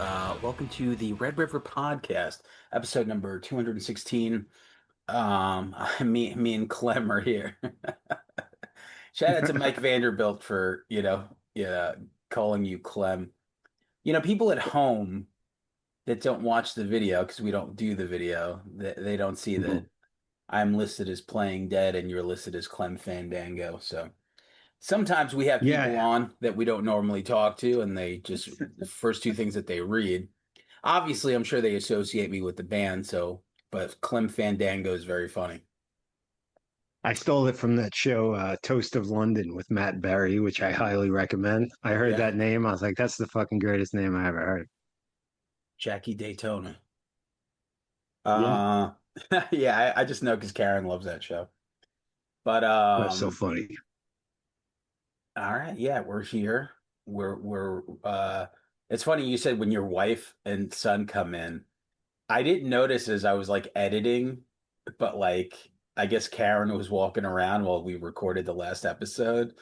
Welcome to the Red River Podcast, episode number 216. Me and Clem are here. Shout out to Mike Vanderbilt for, yeah, calling you Clem. People at home that don't watch the video, because we don't do the video, they don't see that Mhm. I'm listed as playing dead and you're listed as Clem Fandango. So sometimes we have people Yeah, on that we don't normally talk to, and they just, the first two things that they read. Obviously, I'm sure they associate me with the band, but Clem Fandango is very funny. I stole it from that show, Toast of London with Matt Berry, which I highly recommend. I heard Yeah, that name. I was like, that's the fucking greatest name I ever heard. Jackie Daytona. Yeah. Uh, yeah, I just know because Karen loves that show. But That's so funny. all right, yeah, we're here. We're it's funny you said when your wife and son come in. I didn't notice as I was like editing, but like I guess Karen was walking around while we recorded the last episode.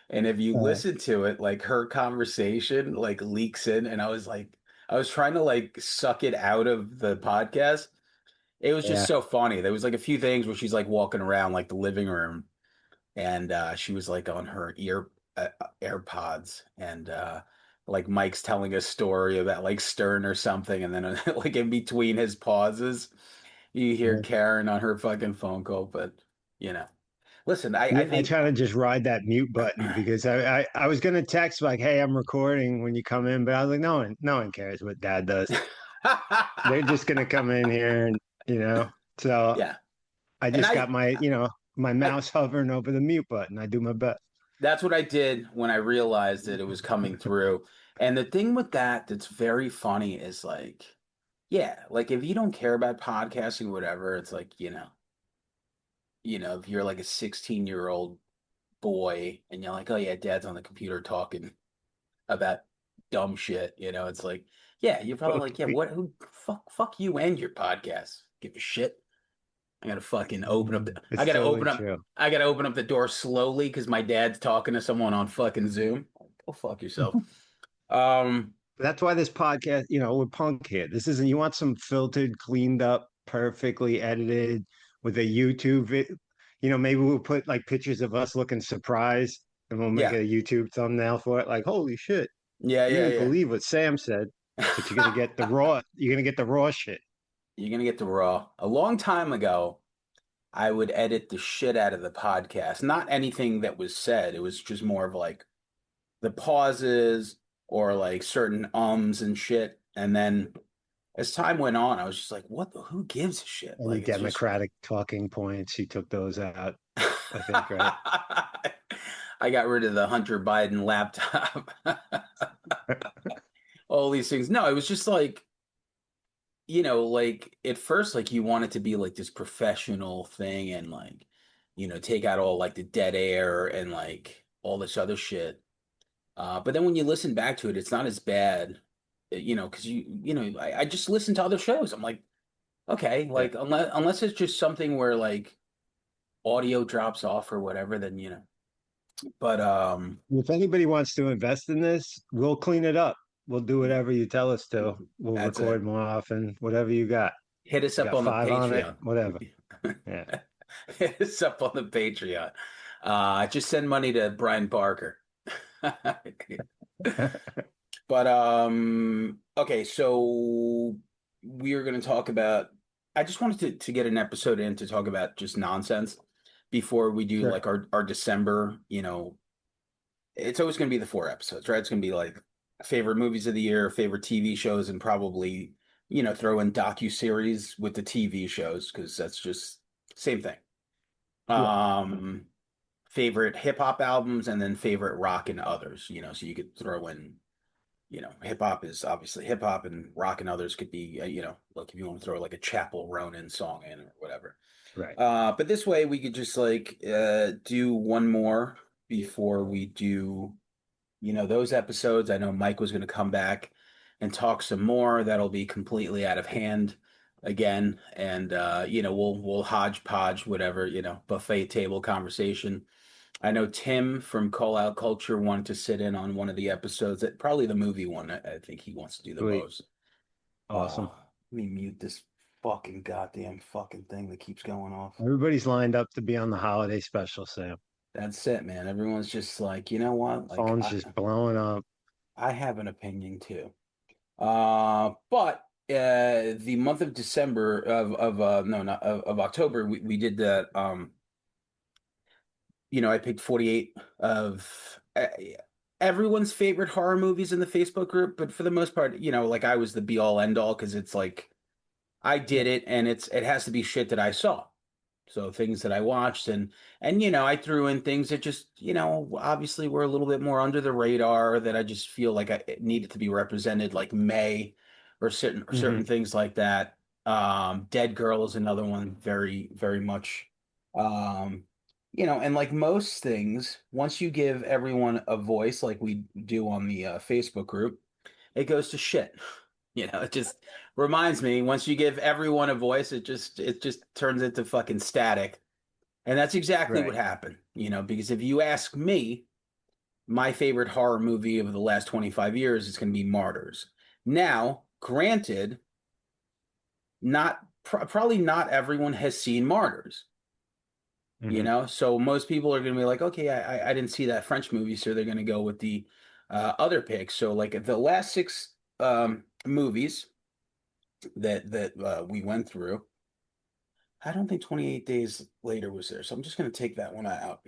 And if you Uh, listen to it, like her conversation like leaks in, and I was trying to like suck it out of the podcast. It was just yeah. so funny. There was like a few things where she's like walking around like the living room, and she was like on her AirPods, and like Mike's telling a story about like Stern or something, and then like in between his pauses, you hear Yeah. Karen on her fucking phone call. But you know, listen, I Yeah, I think try to just ride that mute button because I was gonna text like, "Hey, I'm recording when you come in," but I was like, no one cares what Dad does. They're just gonna come in here and you know. So yeah, I and just got my I mouse hovering over the mute button. I do my best. that's what I did when I realized that it was coming through. And the thing with that that's very funny is like, yeah, like if you don't care about podcasting or whatever, it's like, if you're like a 16-year-old boy and you're like, oh yeah, dad's on the computer talking about dumb shit, it's like, yeah, you're probably Well, like, yeah, what, who, fuck you and your podcast. Give a shit. I it's gotta totally open up, true. I gotta open up the door slowly because my dad's talking to someone on fucking Zoom. Go fuck yourself. Um, That's why this podcast, we're punk here. This isn't, you want some filtered, cleaned up, perfectly edited with a maybe we'll put like pictures of us looking surprised and we'll make yeah, a YouTube thumbnail for it. Like, holy shit, yeah, you won't yeah, believe what Sam said, but you're going to get the raw shit. You're gonna get the raw. A long time ago, I would edit the shit out of the podcast. Not anything that was said. It was just more of like the pauses or like certain ums and shit. And then as time went on, I was just like, who gives a shit? Any Like, it's just. Democratic talking points, he took those out, I think, right? I got rid of the Hunter Biden laptop. All these things. No, it was just like, like at first, like you want it to be like this professional thing and like, take out all like the dead air and like all this other shit. But then when you listen back to it, it's not as bad, because I just listen to other shows. I'm like, okay, Yeah. like unless it's just something where like audio drops off or whatever, then But If anybody wants to invest in this, we'll clean it up. We'll do whatever you tell us to. We'll that's record it. more often, whatever you got. Hit us You up got on the five on it, Patreon. whatever. Yeah. Hit us up on the Patreon. Just send money to Brian Barker. But okay, so we are going to talk about. I just wanted to get an episode in to talk about just nonsense before we do Sure. like our December. It's always going to be the four episodes, right? It's going to be like favorite movies of the year, favorite TV shows, and probably throw in docu-series with the TV shows because that's just same thing. Yeah. Um, Favorite hip hop albums and then favorite rock and others. So you could throw in hip hop is obviously hip hop and rock and others could be, like if you want to throw like a Chapel Ronin song in or whatever. Right. But this way we could just like do one more before we do, those episodes. I know Mike was going to come back and talk some more. That'll be completely out of hand again. And, we'll hodgepodge whatever, buffet table conversation. I know Tim from Call Out Culture wanted to sit in on one of the episodes, that probably the movie one. I think he wants to do the Sweet. most. Awesome. Let me mute this fucking goddamn fucking thing that keeps going off. Everybody's lined up to be on the holiday special, Sam. That's it, man. Everyone's just like, you know what? Like Phone's just blowing up. I have an opinion too. But the month of December of no not of October we did that I picked 48 of everyone's favorite horror movies in the Facebook group, but for the most part, like I was the be all end all because it's like I did it and it has to be shit that I saw. So things that I watched and I threw in things that just, obviously were a little bit more under the radar that I just feel like it needed to be represented, like May or certain Hmm. things like that. Dead Girl is another one, very, very much. Um, and like most things, once you give everyone a voice, like we do on the Facebook group, it goes to shit. It just reminds me, once you give everyone a voice, it just turns into fucking static. And that's exactly what Right. happened, because if you ask me, my favorite horror movie of the last 25 years is going to be Martyrs. Now, granted, not probably not everyone has seen Martyrs, Hmm. so most people are going to be like, okay, I didn't see that French movie, so they're going to go with the other picks. So like the last six movies that we went through. I don't think 28 Days Later was there, so I'm just going to take that one out.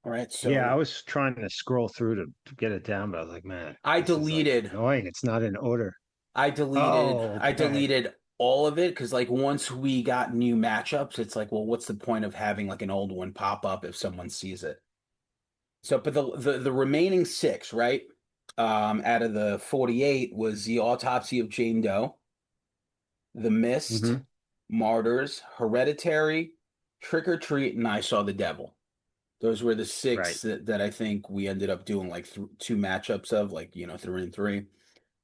All right, Yeah, I so was trying to scroll through to get it down, but I was like, man, I this is like deleted, annoying. It's not in order. I deleted, Oh, I okay. deleted all of it because like once we got new matchups, it's like, well, what's the point of having like an old one pop up if someone sees it? So, but the remaining six, right? Out of the 48 was The Autopsy of Jane Doe, The Mist, Hmm. Martyrs, Hereditary, Trick or Treat, and I Saw the Devil. Those were the Right. six that I think we ended up doing like two matchups of like 3 and 3,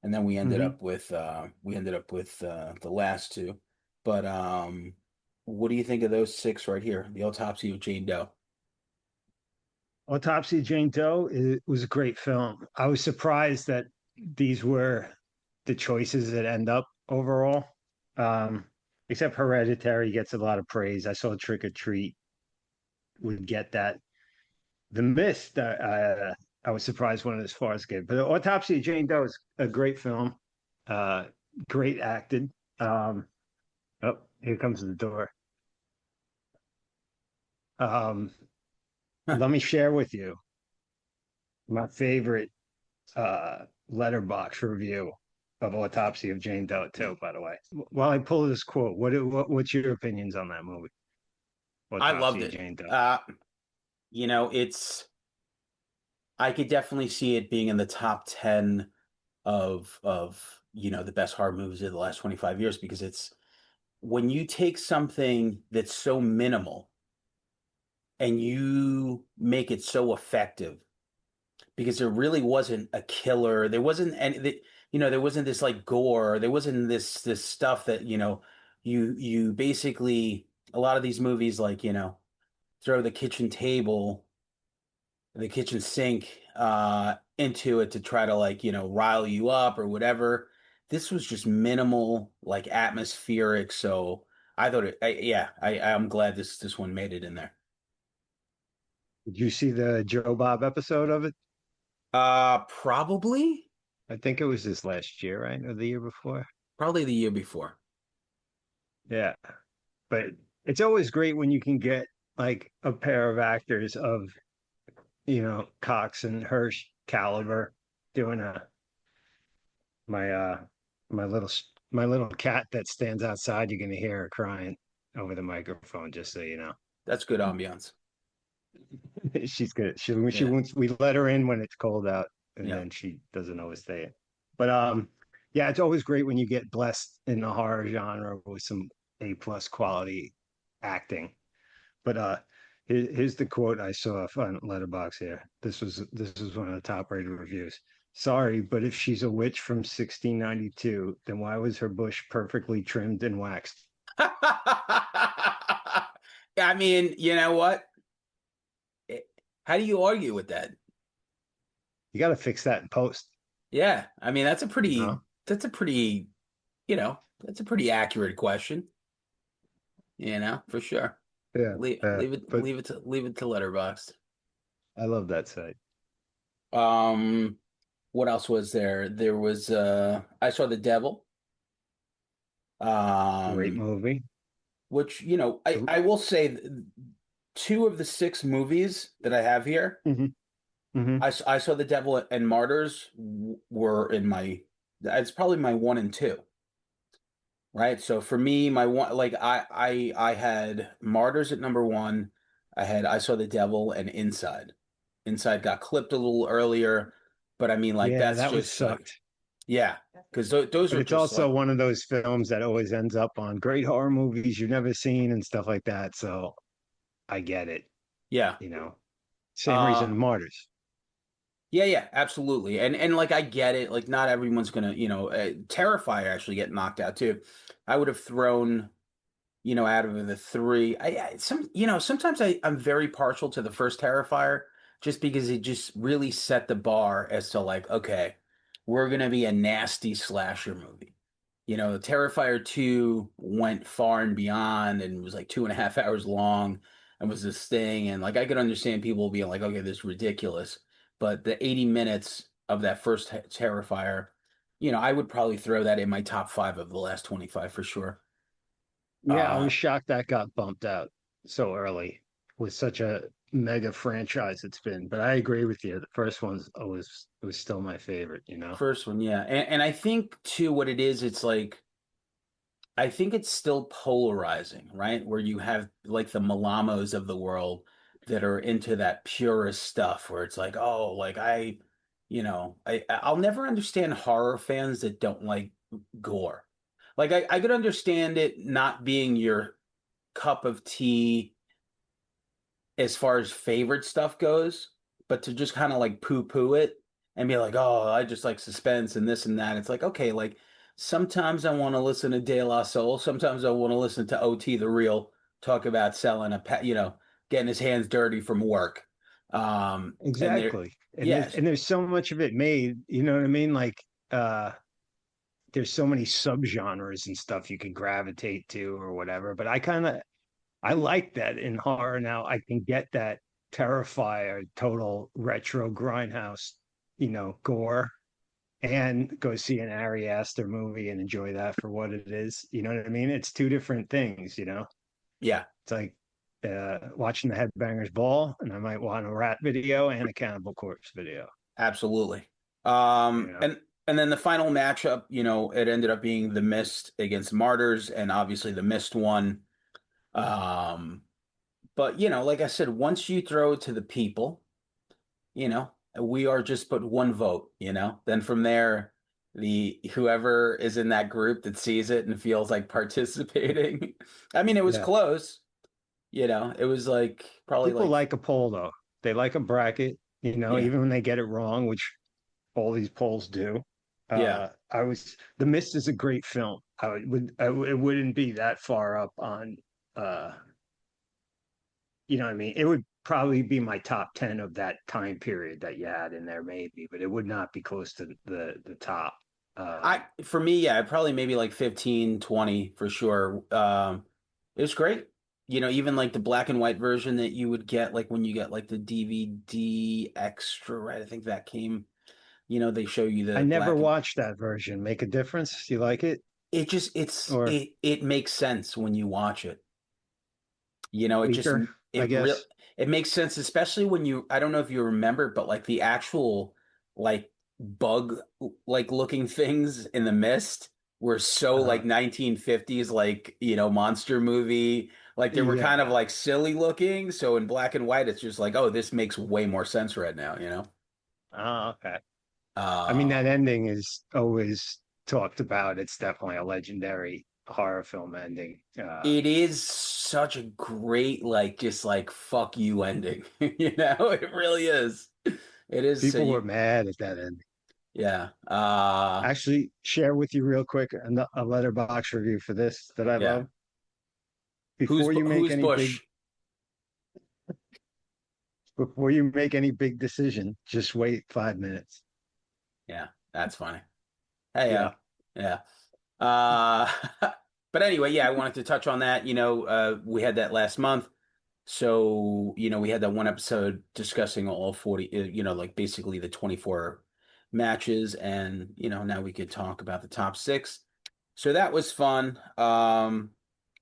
and then Hmm. we ended up with the last two. But what do you think of those six right here? The Autopsy of Jane Doe. Autopsy of Jane Doe, it was a great film. I was surprised that these were the choices that end up overall. Um, except Hereditary gets a lot of praise. I saw Trick or Treat would get that. The Mist, I was surprised went as far as good. But the Autopsy of Jane Doe is a great film. Uh, Great acted. Oh, here comes the door. Um, Let me share with you my favorite letterbox review of Autopsy of Jane Doe too, by the way. While I pull this quote, what's your opinions on that movie? I Autopsy loved of it. Jane Doe. It's I could definitely see it being in the top 10 of the best horror movies of the last 25 years because it's when you take something that's so minimal and you make it so effective because there really wasn't a killer. There wasn't any, there wasn't this like gore. There wasn't this stuff that, you basically a lot of these movies like, throw the kitchen table, the kitchen sink into it to try to like, rile you up or whatever. This was just minimal, like atmospheric. So I thought yeah, I'm glad this one made it in there. Did you see the Joe Bob episode of it? Probably, I think it was this last year, right? Or the year before? probably the year before. Yeah. But it's always great when you can get like a pair of actors of, Cox and Hirsch caliber doing my uh my little cat that stands outside, you're gonna hear her crying over the microphone, just so you know. That's good ambiance. She's good. She Yeah, wants we let her in when it's cold out, and yeah. then she doesn't always stay it. But yeah, it's always great when you get blessed in the horror genre with some A+ quality acting. But here's the quote I saw on Letterbox here. This was one of the top rated reviews. Sorry, but if she's a witch from 1692, then why was her bush perfectly trimmed and waxed? I mean, you know what? Eh, How do you argue with that? You got to fix that in post, Yeah, I mean you know? that's a pretty that's a pretty accurate question, for sure. Yeah, but Leave it to Letterboxd. I love that site. Um, what else was there? There was I saw The Devil. Great Um, movie. which, I will say two of the six movies that I have here, Hmm. Hmm. I saw The Devil and Martyrs were in my, it's probably my one and two, right? So for me, my one, like I had Martyrs at number one. I saw The Devil and Inside. Inside got clipped a little earlier, but I mean, like Yeah, that's that was just like, sucked. yeah, because those But are it's just also like, one of those films that always ends up on great horror movies you've never seen and stuff like that. So I get it, yeah. you know. Same Uh, reason Martyrs. Yeah, yeah, absolutely. And like I get it. Like not everyone's gonna, Terrifier actually get knocked out too. I would have thrown, out of the three. Sometimes I'm very partial to the first Terrifier just because it just really set the bar as to like, okay, we're gonna be a nasty slasher movie. Terrifier 2 went far and beyond and was like 2.5 hours long and was this thing. And like I could understand people being like, okay, this is ridiculous. But the 80 minutes of that first Terrifier, I would probably throw that in my top five of the last 25 for sure. Yeah, I Uh, was shocked that got bumped out so early with such a mega franchise it's been. But I agree with you. The first one's always was still my favorite, you know. First one, yeah. And I think too what it is, it's like I think it's still polarizing, right? Where you have like the Malamos of the world that are into that purist stuff where it's like, oh, like I'll never understand horror fans that don't like gore. Like I could understand it not being your cup of tea as far as favorite stuff goes, but to just kind of like poo-poo it and be like, oh, I just like suspense and this and that. It's like, okay, like sometimes I want to listen to De La Soul. Sometimes I want to listen to OT the Real talk about selling getting his hands dirty from work. And there, Exactly. And yes, there's so much of it made, you know what I mean? Like uh there's so many subgenres and stuff you can gravitate to or whatever. But I like that in horror now. I can get that Terrifier, total retro grindhouse, gore, and go see an Ari Aster movie and enjoy that for what it is. You know what I mean? It's two different things, you know? yeah, It's like watching the Headbangers Ball, and I might want a rat video and a Cannibal Corpse video, absolutely. you know? And then the final matchup, it ended up being the Mist against Martyrs, and obviously the Mist won. Um, But, like I said, once you throw it to the people, we are just but one vote. Then from there, the whoever is in that group that sees it and feels like participating. I mean, it was Yeah. close. It was like probably People like like a poll, though. They like a bracket, yeah, even when they get it wrong, which all these polls do. yeah, The Mist is a great film. It wouldn't be that far up on, uh, you know what I mean? It would probably be my top 10 of that time period that you had in there, maybe, but it would not be close to the top. for me, yeah, probably maybe like 15, 20 for sure. It was great. Even like the black and white version that you would get like when you get like the DVD extra, right? I think that came. They show you I the never black and watched that version. Make a difference? You like it? it just Or it makes sense when you watch it. It just weaker, I it real guess? it makes sense, especially when I don't know if you remember, but like the actual like bug like looking things in the mist were so Uh, like 1950s like, monster movie. Like they were kind of yeah. like silly looking. So in black and white, it's just like, oh, this makes way more sense right now. Oh, okay. I mean, that Uh ending is always talked about. It's definitely a legendary horror film ending. It is such a great, like, just like fuck you ending. It really is. It is so People were you, mad at that ending. yeah. Actually, share with you real quick a letterbox review for this that I Yeah. love. Before you make Who's any big Bush? before you make any big decision, just wait 5 minutes. Yeah, that's funny. Hey, Yeah. yeah. Uh, but anyway, yeah, I wanted to touch on that. We had that last month. So, we had that one episode discussing all 40, like basically the 24 matches. And, now we could talk about the top six. So that was fun.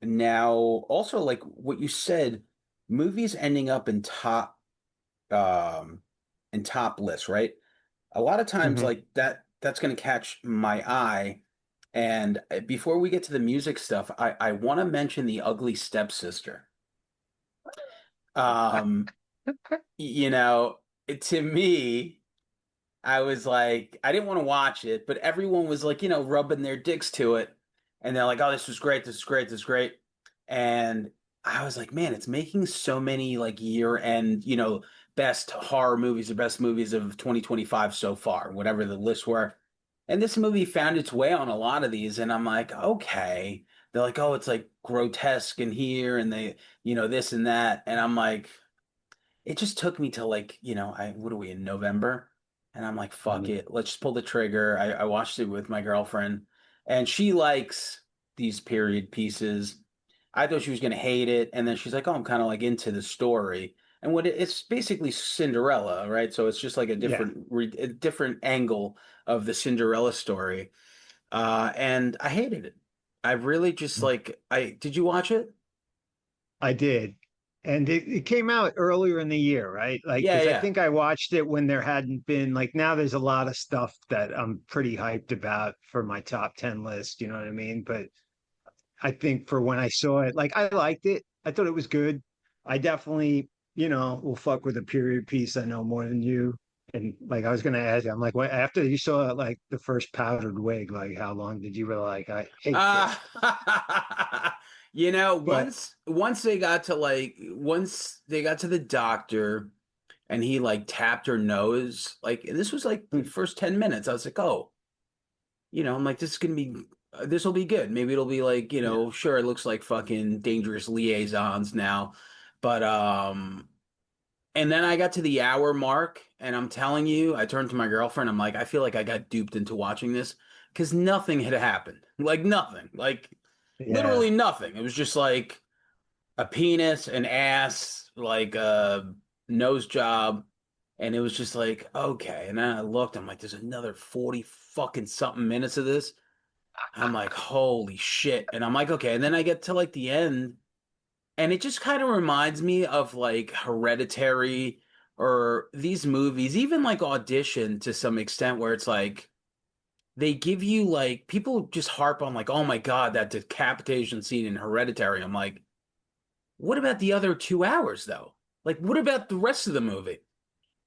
Now also like what you said, movies ending up um, in top lists, right? A lot of times Mhm. like that's going to catch my eye. And before we get to the music stuff, I want to mention The Ugly Stepsister. Um, you know, to me, I was like, I didn't want to watch it, but everyone was like, rubbing their dicks to it. And they're like, oh, this was great, this is great, this is great. And I was like, man, it's making so many like year end, best horror movies or best movies of 2025 so far, whatever the lists were. And this movie found its way on a lot of these. And I'm like, okay. They're like, oh, it's like grotesque in here and they, this and that. And I'm like, it just took me to like, what are we in November? And I'm like, fuck Mhm. it. Let's just pull the trigger. I watched it with my girlfriend and she likes these period pieces. I thought she was gonna hate it, and then she's like, "Oh, I'm kind of like into the story." And it's basically Cinderella, right? So it's just like Yeah. a different angle of the Cinderella story. And I hated it. I really just like I did you watch it? I did. And it came out earlier in the year, right? Like, Yeah, because I yeah. think I watched it when there hadn't been, like, now there's a lot of stuff that I'm pretty hyped about for my top 10 list, you know what I mean? But I think for when I saw it, like, I liked it. I thought it was good. I definitely, will fuck with a period piece. I know more than you. And like, I was going to ask you, I'm like, what, after you saw like the first powdered wig, like, how long did you really like, I hate this? But Once they got to the doctor and he like tapped her nose, like and this was like the first 10 minutes. I was like, "Oh, I'm like this is gonna be this will be good. Maybe it'll be like, yeah, sure it looks like fucking Dangerous Liaisons now." But and then I got to the hour mark and I'm telling you, I turned to my girlfriend, I'm like, I feel like I got duped into watching this because nothing had happened. Like nothing. Like yeah. literally nothing. It was just like a penis, an ass, like a nose job, and it was just like, okay. And then I looked, I'm like, there's another 40 fucking something minutes of this. I'm like, holy shit. And I'm like, okay. And then I get to like the end, and it just kind of reminds me of like Hereditary or these movies, even like Audition to some extent, where it's like they give you like people just harp on like, oh my God, that decapitation scene in Hereditary. I'm like, what about the other 2 hours though? Like, what about the rest of the movie?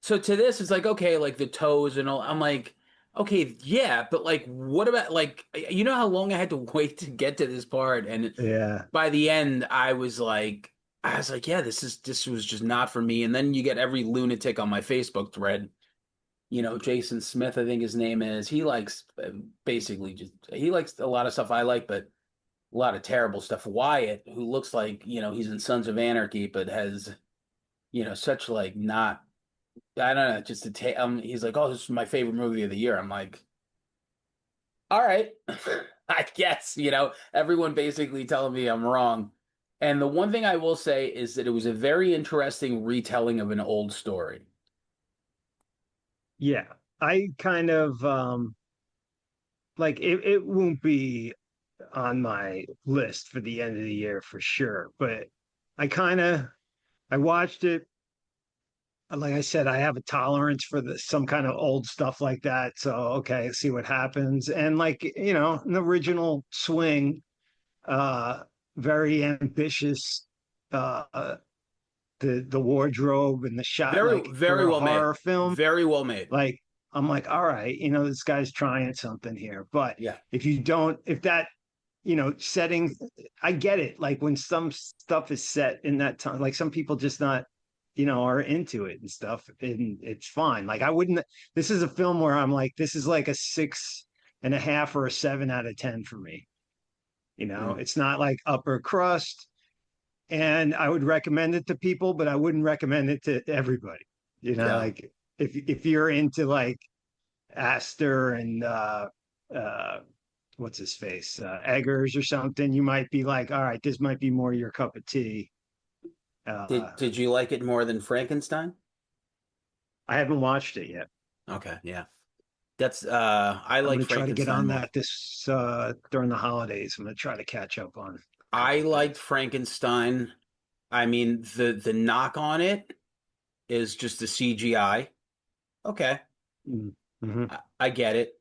So to this, it's like, okay, like the toes and all. I'm like, okay, yeah, but like, what about like, how long I had to wait to get to this part? And Yeah. by the end, I was like, yeah, this was just not for me. And then you get every lunatic on my Facebook thread. Jason Smith, I think his name is. He likes basically just he likes a lot of stuff I like, but a lot of terrible stuff. Wyatt, who looks like, he's in Sons of Anarchy, but has, such like not, I don't know, just to take, he's like, oh, this is my favorite movie of the year. I'm like, all right, I guess, everyone basically telling me I'm wrong. And the one thing I will say is that it was a very interesting retelling of an old story. Yeah. I kind of like it won't be on my list for the end of the year for sure, but I kind of I watched it. Like I said, I have a tolerance for some kind of old stuff like that. So okay, see what happens. And like, an original swing, uh, very ambitious, uh, the wardrobe and the shot, Very, like for very a well made. horror film, Very well made. like I'm like, all right, this guy's trying something here. But Yeah. if that, setting, I get it. Like when some stuff is set in that time, like some people just not, are into it and stuff, and it's fine. Like I wouldn't, this is a film where I'm like, this is like a 6.5 or a 7 out of 10 for me. Mm, It's not like upper crust. And I would recommend it to people, but I wouldn't recommend it to everybody. yeah. Like if you're into like Astor and uh what's his face, Eggers or something, you might be like, all right, this might be more your cup of tea. Uh, Did you like it more than Frankenstein? I haven't watched it yet. Okay, yeah. That's I I'm like gonna try to get Frankenstein on more. that this during the holidays. I'm gonna try to catch up on I everything. liked Frankenstein. I mean, the knock on it is just the CGI. Okay, Mm-hmm. I get it,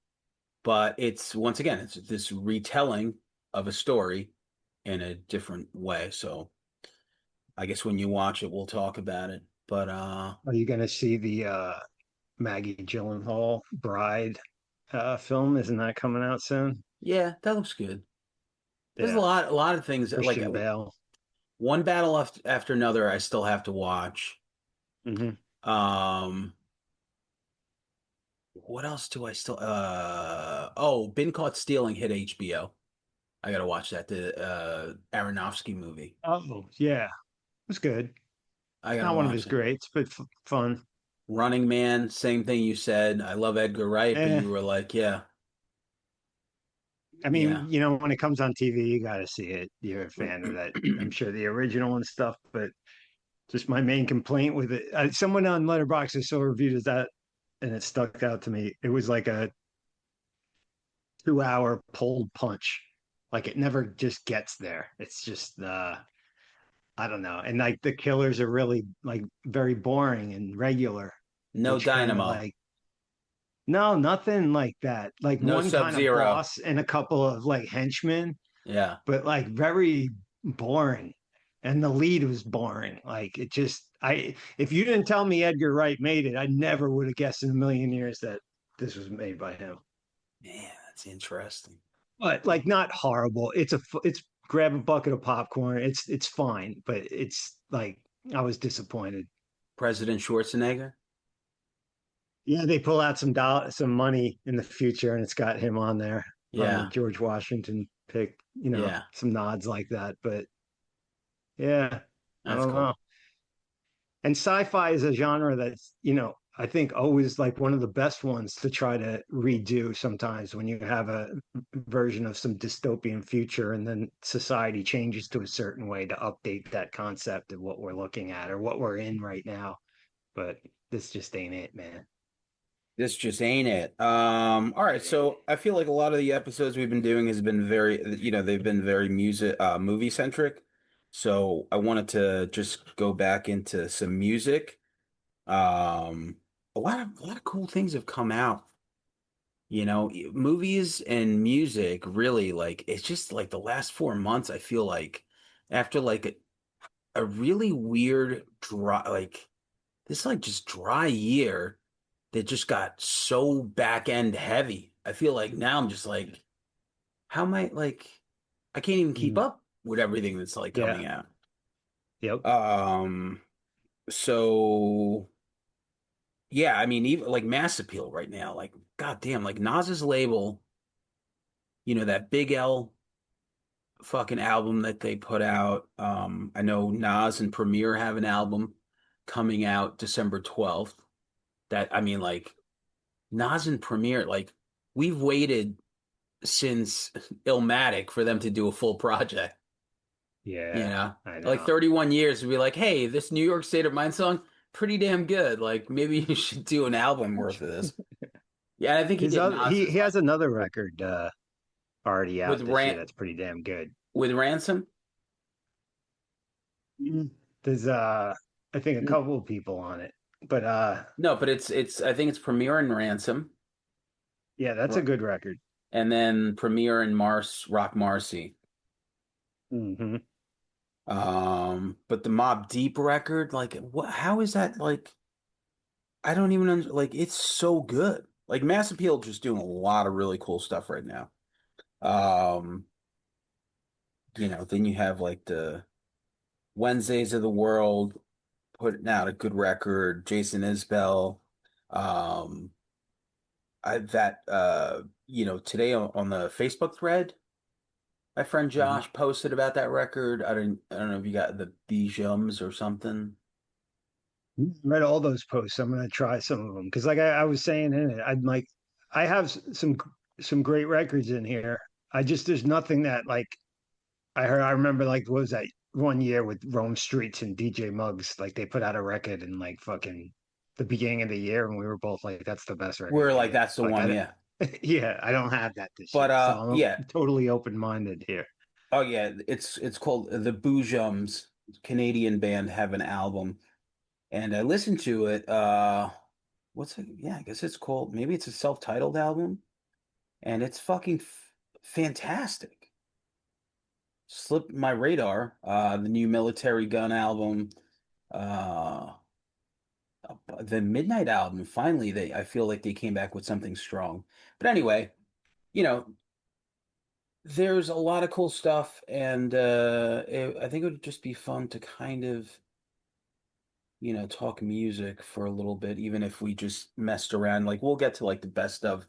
but it's once again, it's this retelling of a story in a different way. So I guess when you watch it, we'll talk about it. But Are you gonna see the Maggie Gyllenhaal Bride film? Isn't that coming out soon? yeah, that looks good. There's Yeah, a lot of things that, like Christian Bale. one battle after another I still have to watch. Hmm. Um, what else do I still oh, Been Caught Stealing hit HBO. I gotta watch that, the Aronofsky movie. Oh, yeah, it was good. I gotta Not one of watch his it. greats, but fun. Running Man, same thing you said. I love Edgar Wright, but Eh, you were like, yeah, I yeah. mean, when it comes on TV, you got to see it. You're a fan of that. I'm sure the original and stuff, but just my main complaint with it. Someone on Letterboxd so reviewed as that, and it stuck out to me. It was like a 2 hour pulled punch. Like it never just gets there. It's just I don't know. And like the killers are really like very boring and regular, No which kind of Dynamo, like no, nothing like that. Like no one kind of Sub-Zero. boss and a couple of like henchmen, Yeah. but like very boring. And the lead was boring. Like it just I if you didn't tell me Edgar Wright made it, I never would have guessed in a million years that this was made by him. Man, that's interesting. But like not horrible. It's grab a bucket of popcorn. It's fine, but it's like I was disappointed. President Schwarzenegger? Yeah, they pull out some money in the future, and it's got him on there on the Yeah, George Washington pick. yeah. Some nods like that. But yeah, I That's don't know. cool. And sci-fi is a genre that's I think always like one of the best ones to try to redo sometimes when you have a version of some dystopian future and then society changes to a certain way to update that concept of what we're looking at or what we're in right now. But this just ain't it, man. This just ain't it. All right, so I feel like a lot of the episodes we've been doing has been very, they've been very movie centric. So I wanted to just go back into some music. A lot of cool things have come out. Movies and music really, like, it's just like the last 4 months, I feel like after like a really weird dry, like this like just dry year that just got so back end heavy. I feel like now I'm just like, how am I like, I can't even keep Mm, up with everything that's like yeah. coming out. Yep. Um, so yeah, I mean, even like Mass Appeal right now, like, goddamn, like Nas's label, that Big L fucking album that they put out. I know Nas and Premier have an album coming out December 12th. That, I mean, like, Nas and Premier, like, we've waited since Illmatic for them to do a full project, you Yeah, know? I Like know. 31 years to be like, hey, this New York State of Mind song, pretty damn good. Like, maybe you should do an album worth of this. Yeah, I think he His did other Nas's he has like another record already with out this year Rant that's pretty damn good. with Ransom. Mhm. There's I think a N- couple of people on it. But No, but it's I think it's Premier and Ransom, yeah, that's a r- good record. and then Premier and Rock Marcy. Hmm. But the Mob Deep record, like, what? How is that like? I don't even like. It's so good. Like Mass Appeal just doing a lot of really cool stuff right now. Um, then you have like the Wednesdays of the world putting out a good record. Jason Isbell. Um, I that today on the Facebook thread, my friend Hmm. Josh posted about that record. I don't know if you got the Bijums or something. Read all those posts. I'm gonna try some of them because, like I was saying in it, I have some great records in here, I just there's nothing that like I remember like what was that one year with Rome Streets and DJ Muggs, like they put out a record in like fucking the beginning of the year and we were both like, that's the best record of We're the like, year. that's the Like one, I yeah. yeah, I don't have that this But year. So yeah. I'm totally open-minded here. Oh yeah, it's called the Boojums, Canadian band, have an album, and I listened to it. What's it? Yeah, I guess it's called. Maybe it's a self-titled album, and it's fucking fantastic. Slipped my radar. The new Military Gun album, uh, the Midnight album. Finally, I feel like they came back with something strong. But anyway, you know, there's a lot of cool stuff, and I think it would just be fun to kind of, talk music for a little bit, even if we just messed around. Like we'll get to like the best of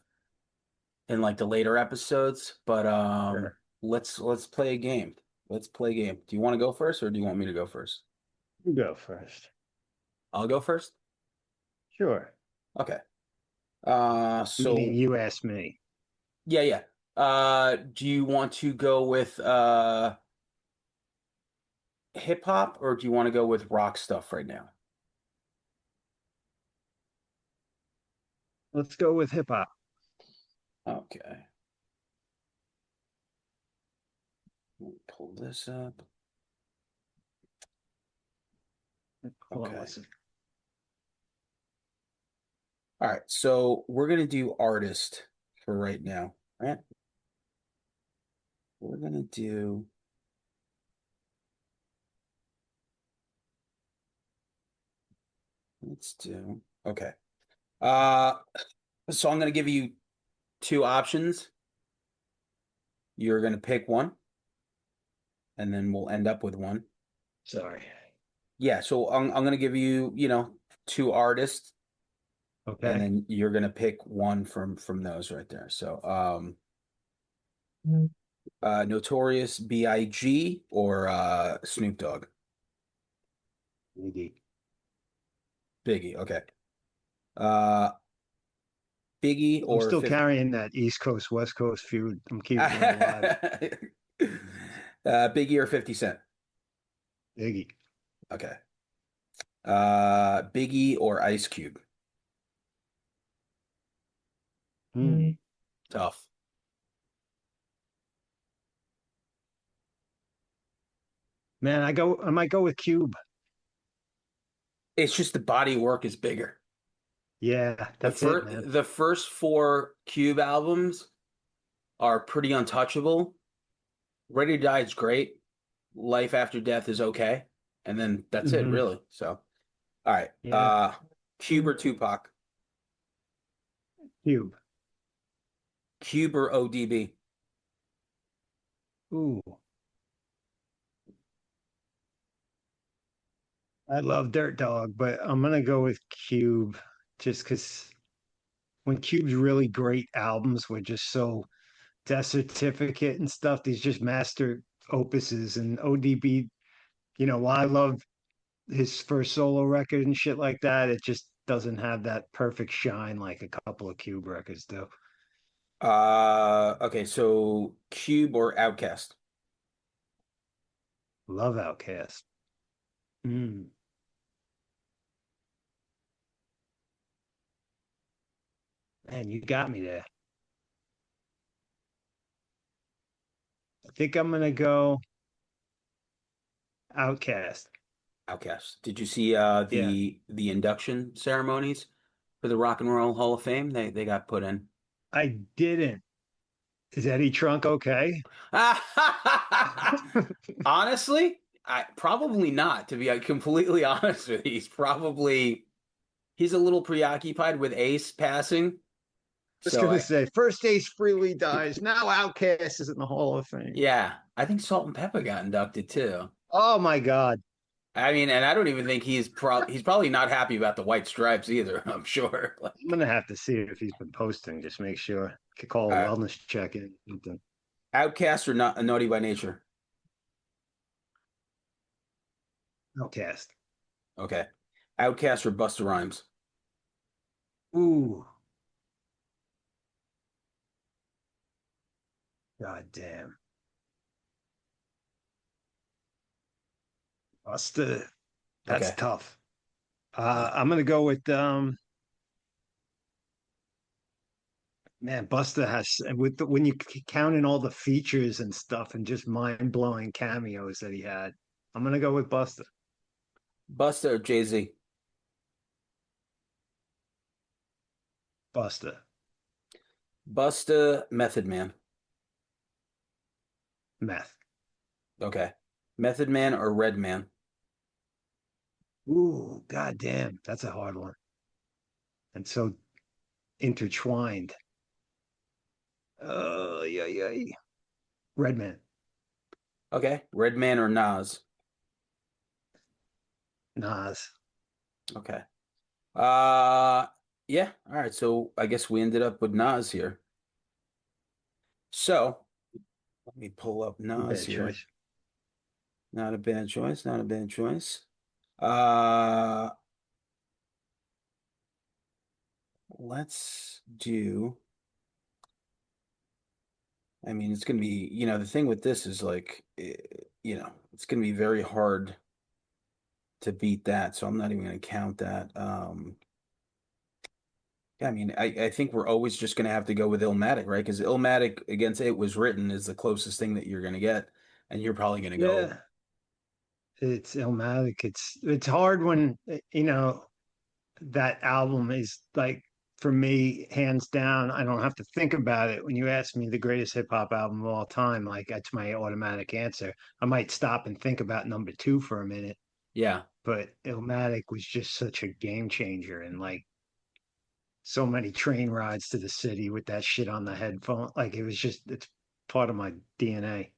in like the later episodes, but Sure. let's play a game. Let's play a game. Do you want to go first or do you want me to go first? You go first. I'll go first. Sure. Okay. Meaning So you asked me. yeah, yeah. Do you want to go with hip hop or do you want to go with rock stuff right now? Let's go with hip hop. Okay. Let me pull this up. Hold on, Okay. listen. All right. So we're gonna do artist for right now. All right. We're gonna do let's do okay. Uh so I'm gonna give you two options. You're gonna pick one, and then we'll end up with one. Sorry. Yeah, so I'm gonna give you, two artists, and Okay. then you're gonna pick one from those right there. So Notorious B.I.G. or Snoop Dogg? Biggie. Biggie, okay. Uh Biggie I'm or still 50 carrying that East Coast West Coast feud. I'm keeping it alive. Biggie or 50 Cent? Biggie. Okay. Biggie or Ice Cube? Hmm. Tough. Man, I might go with Cube. It's just the body of work is bigger. Yeah, The that's it, first man. the first four Cube albums are pretty untouchable. Ready to Die is great. Life After Death is okay. And then that's it, Hmm. really. So, all right. Yeah. Cube or Tupac? Cube. Cube or ODB? Ooh. I love Dirt Dog, but I'm gonna go with Cube just because when Cube's really great albums were just so Death Certificate and stuff, these just master opuses and ODB, while I love his first solo record and shit like that, it just doesn't have that perfect shine like a couple of Cube records do. Okay, so Cube or Outcast? Love Outcast. Mm. Man, you got me there. I think I'm gonna go Outcast. Outcast. Did you see Yeah, the induction ceremonies for the Rock and Roll Hall of Fame? They got put in. I didn't. Is Eddie Trunk okay? Honestly, I probably not, to be completely honest with you. He's a little preoccupied with Ace passing. I was So gonna say first Ace Frehley dies. Now Outcast is in the Hall of Fame. yeah, I think Salt and Pepper got inducted too. Oh my God. I mean, and I don't even think he's probably not happy about the white stripes either, I'm sure. I'm gonna have to see if he's been posting, just make sure. Could call a Uh, wellness check in. Something. Outcast or not Naughty by Nature? Outcast. Okay. Outcast or Busta Rhymes? Ooh. God damn. Busta, that's Okay. tough. I'm gonna go with man, Busta has with when you count in all the features and stuff and just mind-blowing cameos that he had. I'm gonna go with Busta. Busta or Jay-Z? Busta. Busta, Method Man. Meth. Okay. Method Man or Redman? Ooh, god damn, that's a hard one. And so intertwined. Yeah, yeah. Redman. Okay. Redman or Nas? Nas. Okay. Uh yeah. All right. So I guess we ended up with Nas here. So let me pull up Nas Bad here. choice. Not a bad choice. Not a bad choice. Uh let's do. I mean, it's gonna be, the thing with this is like, it's gonna be very hard to beat that. So I'm not even gonna count that. Yeah, I mean, I think we're always just gonna have to go with Illmatic, right? Because Illmatic against It Was Written is the closest thing that you're gonna get, and you're probably gonna go. Yeah, it's Illmatic. It's hard when that album is like for me, hands down. I don't have to think about it. When you ask me the greatest hip hop album of all time, like that's my automatic answer. I might stop and think about number two for a minute, Yeah. but Illmatic was just such a game changer, and like so many train rides to the city with that shit on the headphone. Like it's part of my DNA.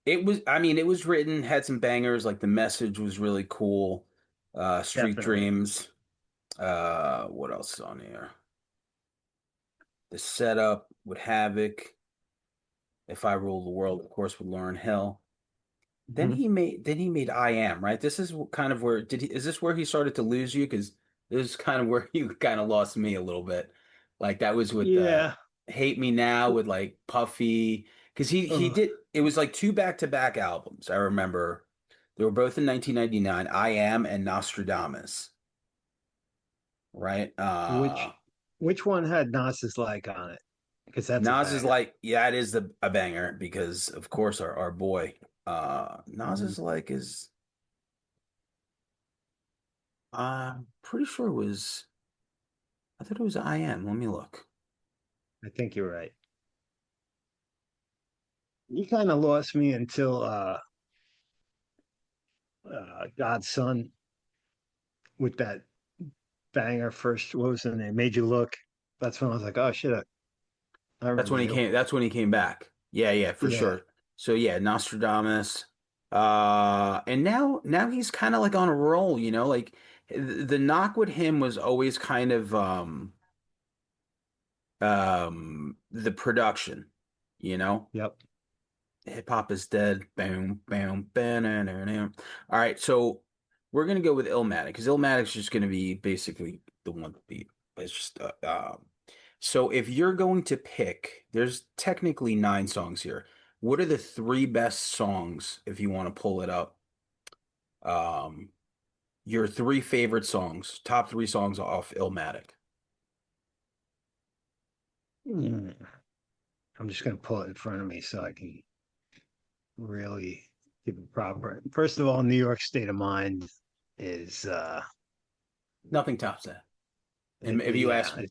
I mean, it was written, had some bangers, like the message was really cool. Street Definitely. Dreams. What else is on here? The setup with Havoc. If I Rule the World, of course, with Lauryn Hill. Mhm. Then he made I Am, right? This is kind of where is this where he started to lose you? Because this is kind of where you kind of lost me a little bit. Like that was with Yeah. Hate Me Now with like Puffy. Because he Uh, did it was like two back-to-back albums. I remember they were both in 1999, I Am and Nostradamus, right? which which one had Nas's like on it? Because that's a Nas is banger. like, yeah, it is a banger because of course our boy Nas Mhm. is like is I'm pretty sure it was. I thought it was I Am. Let me look. I think you're right. You kind of lost me until Godson with that banger first. What was the name? Made You Look. That's when I was like, oh shit, I That's when remember he you. came. That's when he came back. Yeah, yeah, for Yeah. sure. So yeah, Nostradamus. And now he's kind of like on a roll, like the knock with him was always kind of the production, you know. Yep. Hip hop is dead. Boom, boom, bam. All right, so we're gonna go with Illmatic because Illmatic's just gonna be basically the one beat. It's just so if you're going to pick, there's technically nine songs here. What are the three best songs if you want to pull it up? Um, your three favorite songs, top three songs off Illmatic. Mm. I'm just gonna pull it in front of me so I can really give it proper. First of all, New York State of Mind is Nothing tops that. And if you yeah, ask me,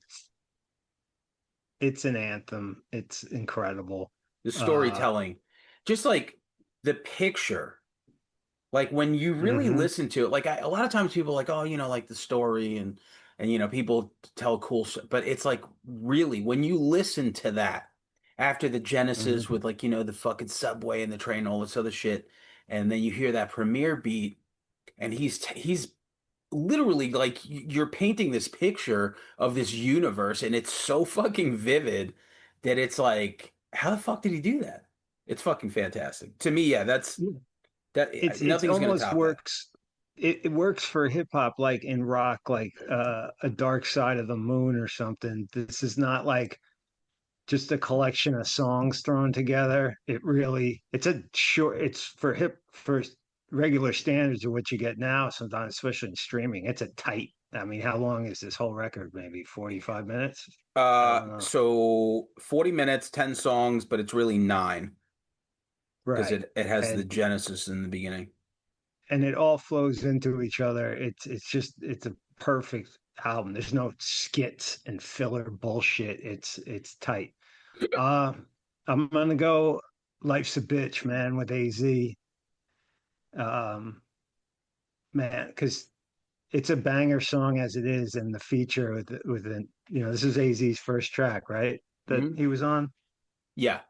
it's an anthem. It's incredible. the Uh storytelling, just like the picture. Like when you really mhm. listen to it, like a lot of times people are like, oh, like the story and people tell cool shit, but it's like really when you listen to that after the Genesis Mhm. with like the fucking subway and the train, all this other shit, and then you hear that premiere beat, and he's literally like you're painting this picture of this universe, and it's so fucking vivid that it's like, how the fuck did he do that? It's fucking fantastic to me. Yeah, It's nothing's gonna almost top that. works. It works for hip hop like in rock, like a Dark Side of the Moon or something. This is not like just a collection of songs thrown together. It's a short, it's for regular standards of what you get now, sometimes, especially in streaming. It's a tight, I mean, how long is this whole record? Maybe 45 minutes? I don't know. So 40 minutes, 10 songs, but it's really nine because Right. it has the And Genesis in the beginning. it all flows into each other. It's a perfect album. There's no skits and filler bullshit. It's tight. Uh, I'm gonna go Life's a Bitch, man, with AZ. Um, man, because it's a banger song as it is, and the feature with the this is AZ's first track, right? That Hmm. he was on, Yeah.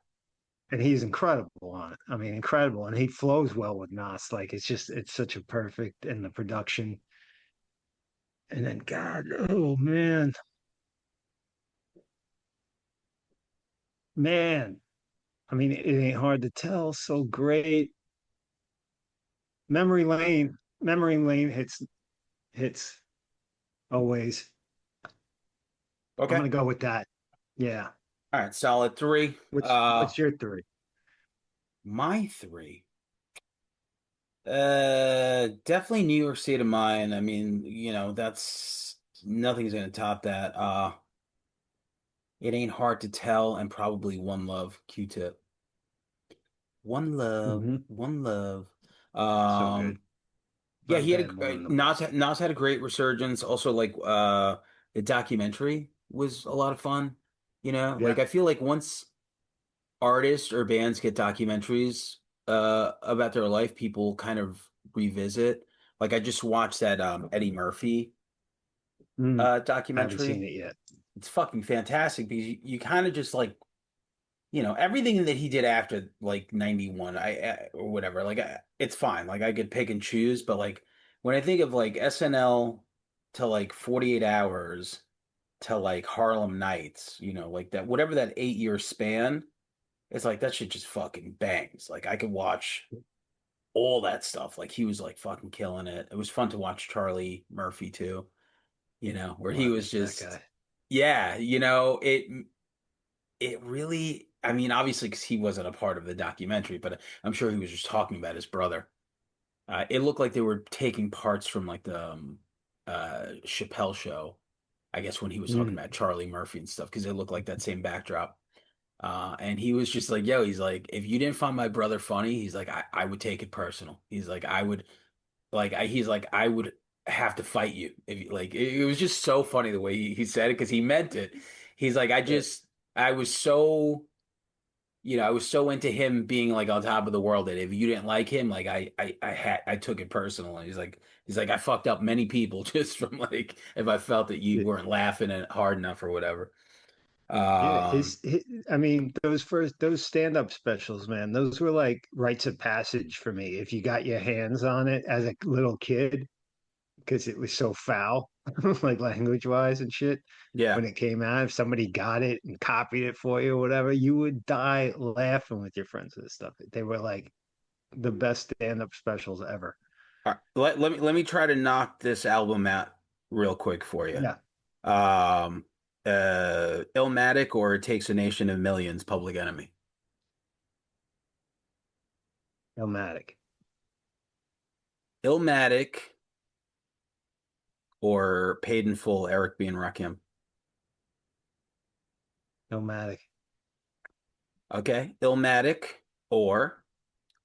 and he's incredible on it. I mean, incredible, and he flows well with Nas. Like it's such a perfect and the production. And then God, oh man. I mean, it ain't hard to tell. So great. Memory Lane hits always. I'm Okay. gonna go with that. Yeah. All right. Solid three. What's your three? My three. Definitely New York State of Mind. I mean, that's nothing's gonna top that. It ain't hard to tell, and probably One Love, Q-Tip. One Love, Hmm. One Love. So good. Yeah, Love he had had one of the Nas had a great resurgence. Also, like the documentary was a lot of fun. Yeah. Like I feel like once artists or bands get documentaries about their life, people kind of revisit. Like I just watched that Eddie Murphy Mm, I haven't seen documentary. it yet. It's fucking fantastic because you kind of just like everything that he did after like 91 or whatever, like it's fine, like I could pick and choose, but like when I think of like SNL to like 48 hours to like Harlem Nights, like that, whatever that 8 year span, it's like that shit just fucking bangs. Like I could watch all that stuff. Like he was like fucking killing it. It was fun to watch Charlie Murphy too, where he Well, was that just, guy. yeah, it really, I mean, obviously, because he wasn't a part of the documentary, but I'm sure he was just talking about his brother. It looked like they were taking parts from like the Chappelle show, I guess, when he was talking Mm, about Charlie Murphy and stuff, because it looked like that same backdrop. And he was just like, yo, he's like, if you didn't find my brother funny, he's like, I would take it personal. He's like, I would, he's like, I would have to fight you. If you, like, it was just so funny the way he said it because he meant it. He's like, yeah. I was so I was so into him being like on top of the world that if you didn't like him, like I took it personal. And he's like I fucked up many people just from like if I felt that you Yeah. weren't laughing it hard enough or whatever. Yeah, Um, I mean, those stand-up specials, man, those were like rites of passage for me. If you got your hands on it as a little kid, because it was so foul, like language-wise and shit. yeah. When it came out, if somebody got it and copied it for you or whatever, you would die laughing with your friends and stuff. They were like the best stand-up specials ever. All right. Let me try to knock this album out real quick for you. Yeah, Um, Illmatic or It Takes a Nation of Millions, Public Enemy. Illmatic, Illmatic or Paid in Full, Eric B. and Rakim. Illmatic, Okay, Illmatic or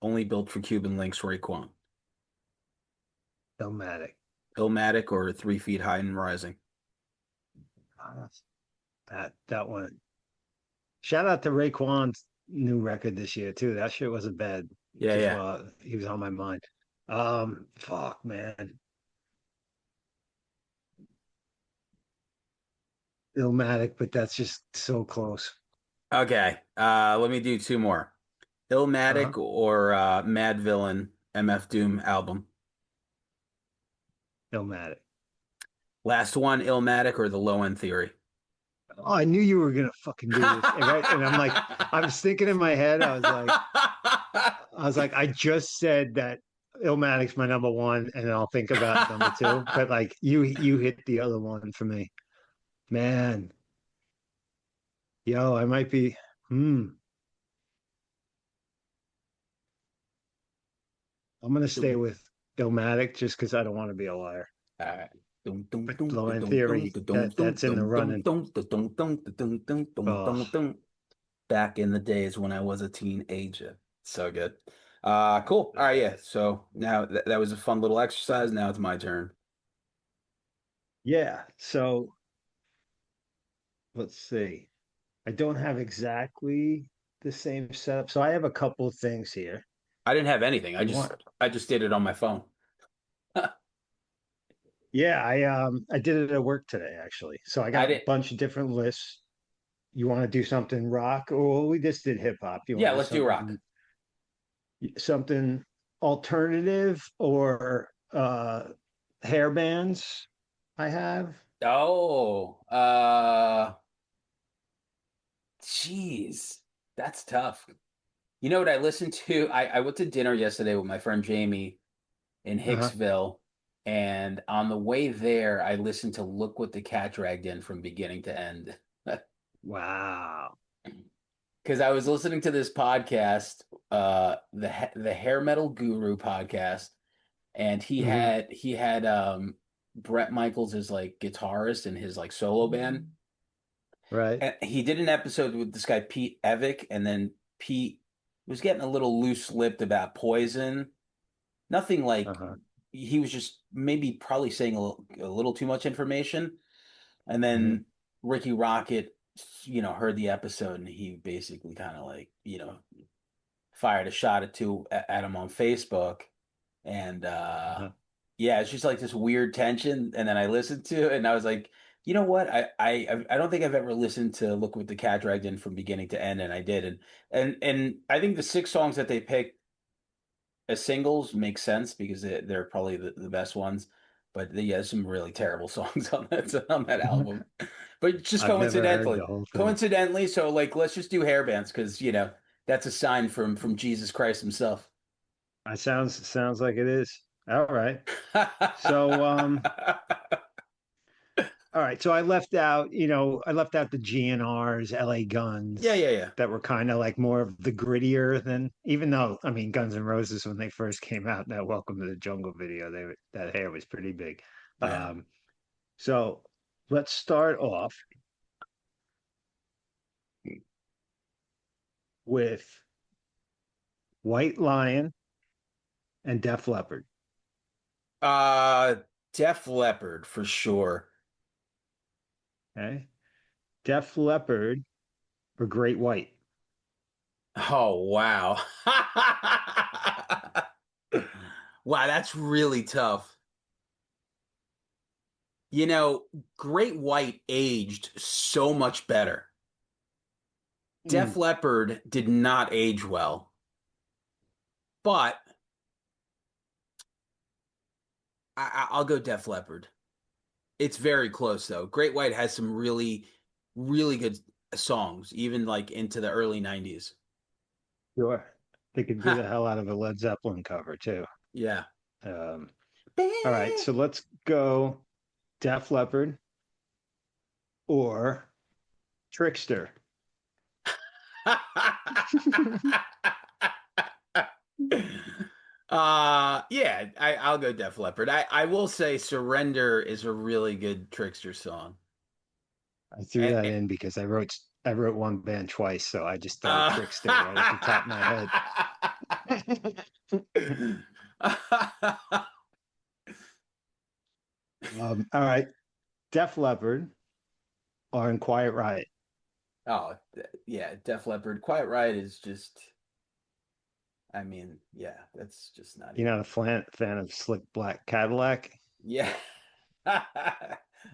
Only Built for Cuban Links, Raekwon. Illmatic. Illmatic or 3 Feet High and Rising. Ah, that one. Shout out to Raekwon's new record this year too. That shit wasn't bad. Yeah, Just yeah. while he was on my mind. Fuck, man. Illmatic, but that's just so close. Okay, let me do two more. Uh-huh. Illmatic or Mad Villain, MF Doom album. Illmatic. Last one, Illmatic or The Low End Theory. Oh, I knew you were gonna fucking do this. And I'm like, I was thinking in my head, I was like, I just said that Illmatic's my number one, and I'll think about number two. But like you hit the other one for me. Man, Yo, I might be. Hmm. I'm gonna stay Dum, with Illmatic just because I don't want to be a liar. all right. Dum, dum, But dum, Low da, End dum, dum, Theory, da, dum, dum, that's in the dum, dum, running. dum, da, dum, dum, da, dum, dum, dum, Oh, dum, dum. Back in the days when I was a teenager. So good. Cool. All right, yeah. So now that was a fun little exercise. Now it's my turn. yeah. So let's see. I don't have exactly the same setup. So I have a couple of things here. I didn't have anything. You want? I just did it on my phone. Yeah, I did it at work today actually. So I I got a did. bunch of different lists. You want to do something rock? Or we just did hip hop. You want Yeah, to do let's do rock. something alternative or hair bands I have? Oh, jeez, that's tough. You know what I listened to? I went to dinner yesterday with my friend Jamie in Uh-huh. Hicksville, and on the way there, I listened to "Look What the Cat Dragged In" from beginning to end. Wow. Because I was listening to this podcast, the Hair Metal Guru podcast, and Hmm. he had Brett Michaels as like guitarist in his like solo band. Right. And he did an episode with this guy Pete Evick, and then Pete was getting a little loose-lipped about Poison. Nothing like Uh-huh. he was just maybe probably saying a little too much information. And Hmm. then Ricky Rocket, heard the episode and he basically kind of like, fired a shot at him on Facebook. And Uh-huh. yeah, it's just like this weird tension. And then I listened to it and I was like, you know what? I don't think I've ever listened to Look What the Cat Dragged In from beginning to end, and I did. And I think the six songs that they picked as singles make sense because they're probably the best ones. But yeah, there's some really terrible songs on that album. But just I've never heard the whole thing. coincidentally, so like let's just do hair bands because that's a sign from Jesus Christ himself. It sounds like it is. All right. So all right. So I left out the GNRs, LA Yeah, Guns yeah, yeah, that were kind of like more of the grittier than even though I mean Guns N' Roses when they first came out, that Welcome to the Jungle video, that hair was pretty big. yeah. Um, so let's start off with White Lion and Def Leppard. Uh, Def Leppard for sure. Okay. Def Leppard or Great White. Oh wow. Wow, that's really tough. You know, Great White aged so much better. Def Mm. Leppard did not age well, but I'll go Def Leppard. It's very close though. Great White has some really, really good songs, even like into the early 90s. Sure. They could do the Ha, hell out of a Led Zeppelin cover too. yeah. Um, all right, so let's go Def Leppard or Trickster. Yeah, I'll go Def Leppard. I will say Surrender is a really good Trickster song. I threw And, that in because I wrote one band twice, so I just throw uh, Trickster right at the top of my head. All right, Def Leppard or in Quiet Riot. Oh, yeah, Def Leppard. Quiet Riot is just, I mean, yeah, that's just not You're even. not a fan of Slick Black Cadillac. Yeah. All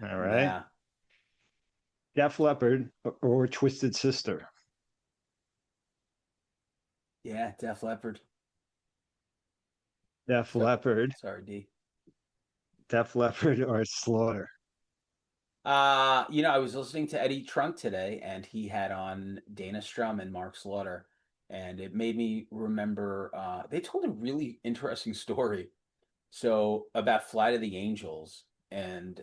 right, Nah. Def Leppard or Twisted Sister. Yeah, Def Leppard. Def So, Leppard, sorry, D. Def Leppard or Slaughter. I was listening to Eddie Trunk today, and he had on Dana Strum and Mark Slaughter, and it made me remember. They told a really interesting story. So about Flight of the Angels, and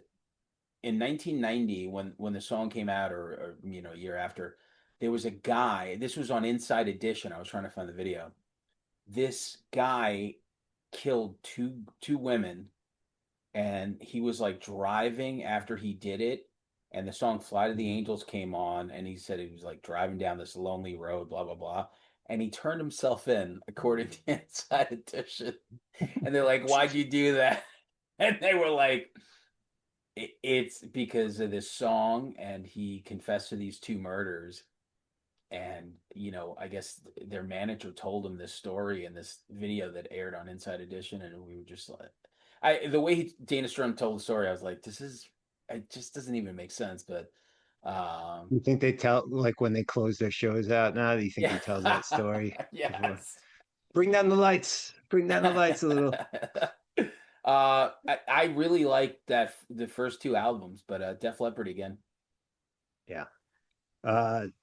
in 1990, when the song came out, or a year after, there was a guy. This was on Inside Edition. I was trying to find the video. This guy killed two women, and he was like driving after he did it, and the song "Fly to the Mhm. Angels" came on, and he said he was like driving down this lonely road, blah blah blah, and he turned himself in, according to Inside Edition. And they're like, "Why'd you do that?" And they were like, "It's because of this song," and he confessed to these two murders. And I guess their manager told him this story in this video that aired on Inside Edition, and we were just like, the way Dana Strum told the story, I was like, it just doesn't even make sense. But You think they tell like when they close their shows out now? Do you think yeah, he tells that story before? yes. Bring down the lights. Bring down the lights a little. I really like the first two albums, but Def Leppard again. Yeah.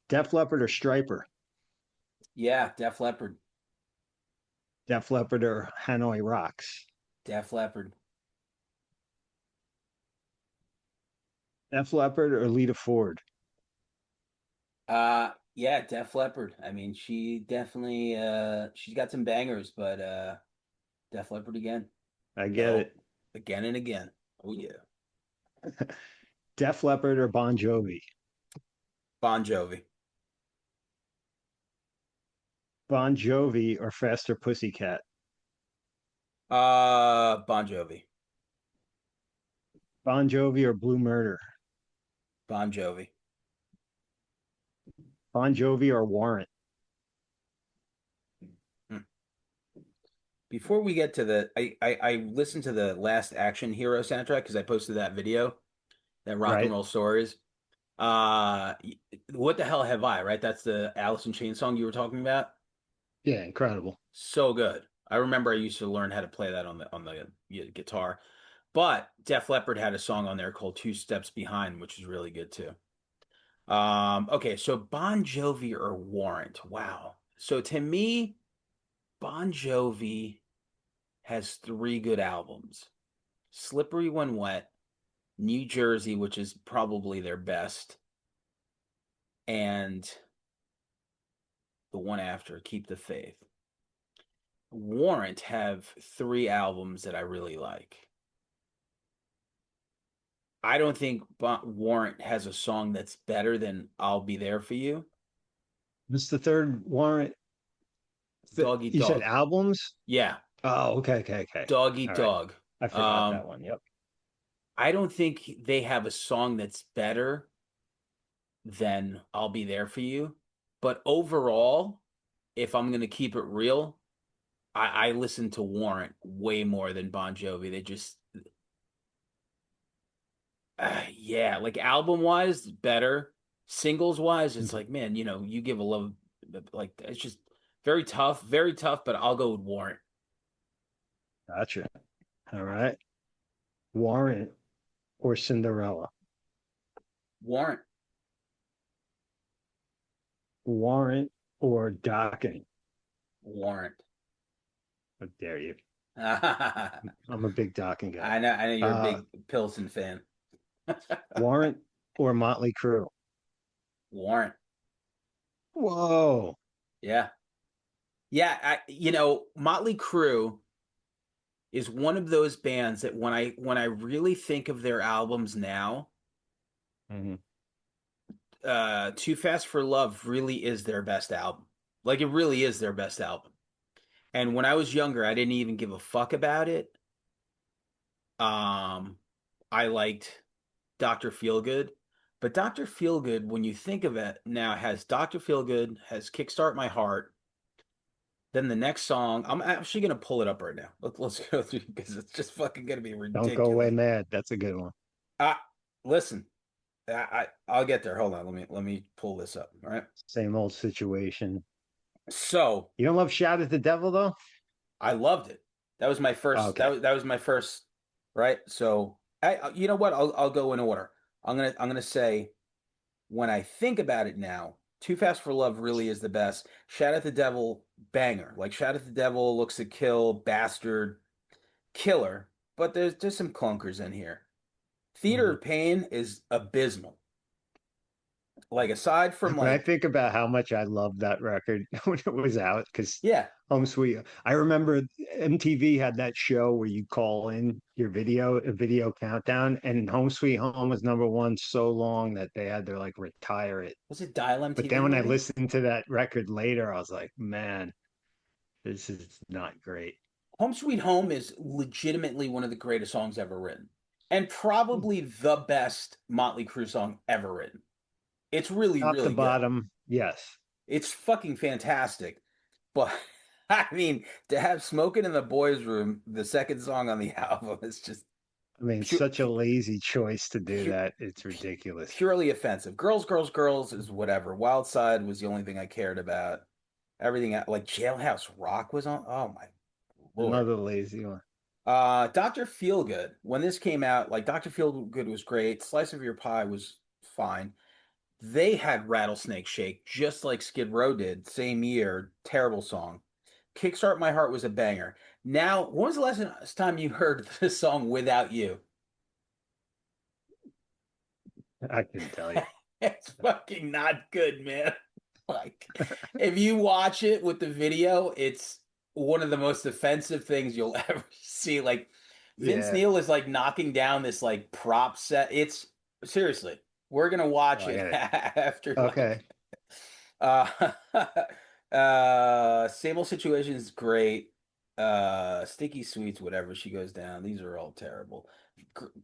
Def Leppard or Striper? Yeah, Def Leppard. Def Leppard or Hanoi Rocks? Def Leppard. Def Leppard or Lita Ford? Yeah, Def Leppard. I mean, she definitely she's got some bangers, but Def Leppard again. I get Oh, it. again and again. Oh yeah. Def Leppard or Bon Jovi? Bon Jovi. Bon Jovi or Faster Pussycat? Bon Jovi. Bon Jovi or Blue Murder? Bon Jovi. Bon Jovi or Warrant? Hmm. Before we get to I listened to the last Action Hero soundtrack because I posted that video, that rock and Right? roll stories. Uh, what the hell have I? Right, that's the Alice in Chains song you were talking about. Yeah, incredible. So good. I remember I used to learn how to play that on the guitar. But Def Leppard had a song on there called Two Steps Behind, which is really good too. Okay, so Bon Jovi or Warrant. Wow. So to me, Bon Jovi has three good albums. Slippery When Wet, New Jersey, which is probably their best, and the one after, Keep the Faith. Warrant have three albums that I really like. I don't think Warrant has a song that's better than I'll Be There for You. What's the third Warrant? Doggy You said Dog. albums? Yeah, Oh, okay, okay, okay. Doggy All right. Dog. I forgot Um, that one. Yep. I don't think they have a song that's better than I'll Be There for You. But overall, if I'm gonna keep it real, I listen to Warrant way more than Bon Jovi. They just yeah, like album wise, better. Singles wise, it's Mhm. like, man, you give a love, like it's just very tough. But I'll go with Warrant. Gotcha. All right. Warrant or Cinderella? Warrant. Warrant or Docking? Warrant. How dare you? I I'm a big Docking guy. know you're a Uh, big Pilsen fan. Warrant or Motley Crue? Warrant. Whoa. Yeah. Yeah, Motley Crue is one of those bands that when I really think of their albums now, Mhm. Too Fast for Love really is their best album. Like it really is their best album. And when I was younger, I didn't even give a fuck about it. Um, I liked Dr. Feelgood, but Dr. Feelgood, when you think of it now, has Dr. Feelgood, has Kickstart My Heart. Then the next song, I'm actually gonna pull it up right now. Let's go through because it's just fucking gonna be Don't go away ridiculous. mad. That's a good one. Uh listen, I'll get there. Hold on, let me pull this up. All right. Same old situation. So You don't love Shout at the Devil though? I loved it. That was my first. Okay. That was my first. Right. So you know what? I'll go in order. I'm gonna say when I think about it now, Too Fast for Love really is the best. Shout at the Devil, banger. Like Shout at the Devil, Looks to Kill, Bastard, killer. But there's some clunkers in here. Theater Mhm. of Pain is abysmal. Like aside from When I like, think about how much I loved that record when it was out, because yeah, Home Sweet, I remember MTV had that show where you call in your a video countdown, and Home Sweet Home was number one so long that they had to like retire it. was it Dial But MTV then when I maybe? listened to that record later, I was like, man, this is not great. Home Sweet Home is legitimately one of the greatest songs ever written, and probably the best Motley Crue song ever written. It's really, Top to really good. bottom, yes. It's fucking fantastic. But I mean, to have Smoking in the Boys Room, the second song on the album, is just I mean, pure, such a lazy choice to do pure, that. It's ridiculous. purely offensive. Girls, Girls, Girls is whatever. Wild Side was the only thing I cared about. Everything like Jailhouse Rock was on. Oh my Lord. Another lazy one. Dr. Feelgood. When this came out, like Dr. Feelgood was great. Slice of Your Pie was fine. They had Rattlesnake Shake just like Skid Row did, same year. Terrible song. Kickstart My Heart was a banger. Now, when was the last time you heard this song Without You? I couldn't tell you. It's fucking not good, man. Like, if you watch it with the video, it's one of the most offensive things you'll ever see. Like, Vince Yeah. Neil is like knocking down this like prop set. It's seriously, we're gonna Oh, watch I it got it. after Okay. uh Same Old Situation is great. Sticky Sweets, whatever, she goes down. These are all terrible.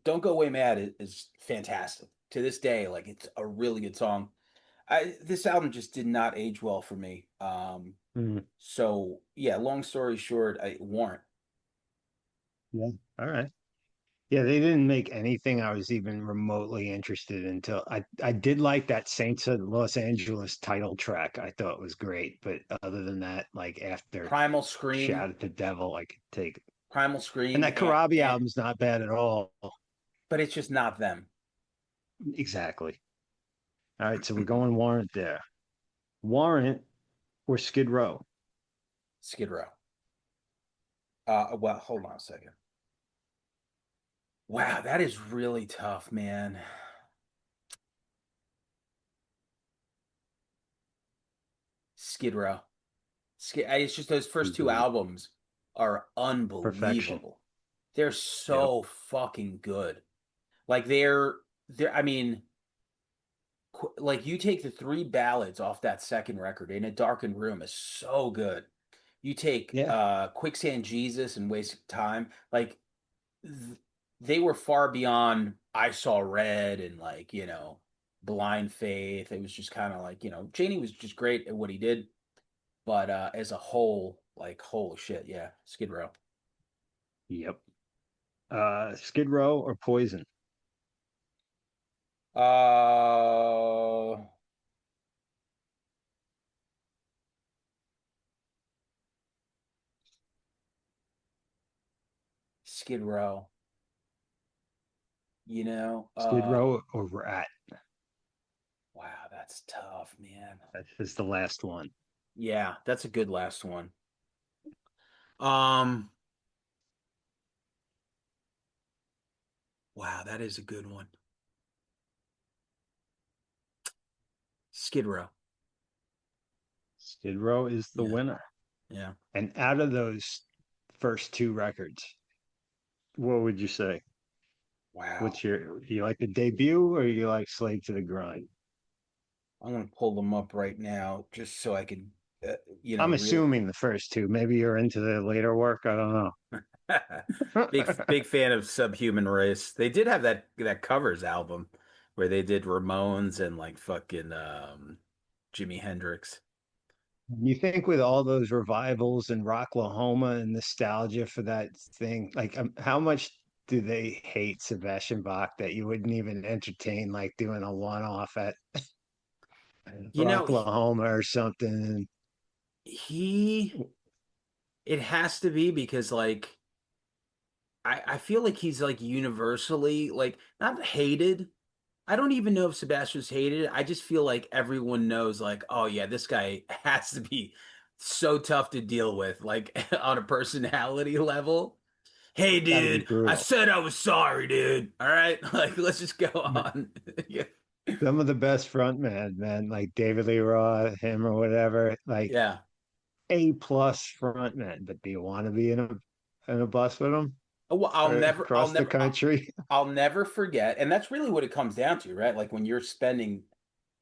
Don't Go Away Mad is fantastic. To this day, like it's a really good song. This album just did not age well for me. Hmm. So yeah, long story short, I Warrant. Yeah. All right. Yeah, they didn't make anything I was even remotely interested in until I did like that Saints of Los Angeles title track. I thought was great, but other than that, like after Primal Scream, Shout at the Devil, I could take it. Primal And Scream, that Karabi album's not bad at all. but it's just not them. Exactly. All right, so we're going Warrant there. Warrant or Skid Row? Skid Row. Well, hold on a second. Wow, that is really tough, man. Skid Row. It's just those first two Agreed. albums are Perfection. unbelievable. They're Yep. so fucking good. Like I mean, like you take the three ballads off that second record, In a Darkened Room is so good. You take Yeah. Quicksand Jesus and Waste of Time, like th they were far beyond I Saw Red and like, Blind Faith. It was just kind of like, Janie was just great at what he did, but as a whole, like holy shit, yeah, Skid Row. Yep. Skid Row or Poison? Uh Skid Row, you know. Skid Row or Rat? Wow, that's tough, man. That's the last one. Yeah, that's a good last one. Um, wow, that is a good one. Skid Row. Skid Row is the Yeah, winner. yeah. And out of those first two records, what would you say? Wow. Do you like the debut or you like Slave to the Grind? I'm gonna pull them up right now just so I can, I'm real assuming the first two. Maybe you're into the later work. I don't know. big fan of Subhuman Race. They did have that covers album where they did Ramones and like fucking Jimi Hendrix. You think with all those revivals and Rocklahoma and nostalgia for that thing, like how much do they hate Sebastian Bach that you wouldn't even entertain like doing a one-off at You know, Rocklahoma or something? he it has to be because like I feel like he's like universally like not hated. I don't even know if Sebastian's hated. I just feel like everyone knows like, oh yeah, this guy has to be so tough to deal with, like on a personality level. Hey Got to be dude, I brutal. said I was sorry, dude. All right, like let's just go But on. Yeah. Some of the best frontmen, man, like David Lee Roth, him or whatever, like Yeah. A+ frontmen. But do you want to be in a bus with them Oh, well, or across the country? I'll never forget. And that's really what it comes down to, right? Like when you're spending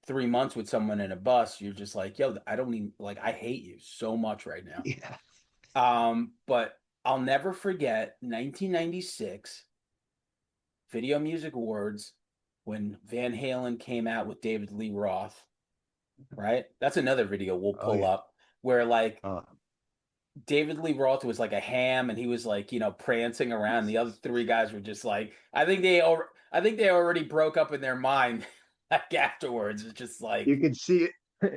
3 months with someone in a bus, you're just like, yo, I don't even like, I hate you so much right now. Yeah. But I'll never forget 1996 Video Music Awards when Van Halen came out with David Lee Roth, right? That's another video we'll Oh pull yeah. up where like Oh, David Lee Roth was like a ham and he was like, prancing around. The other three guys were just like, I think they already broke up in their mind like afterwards. It's just you like, could see it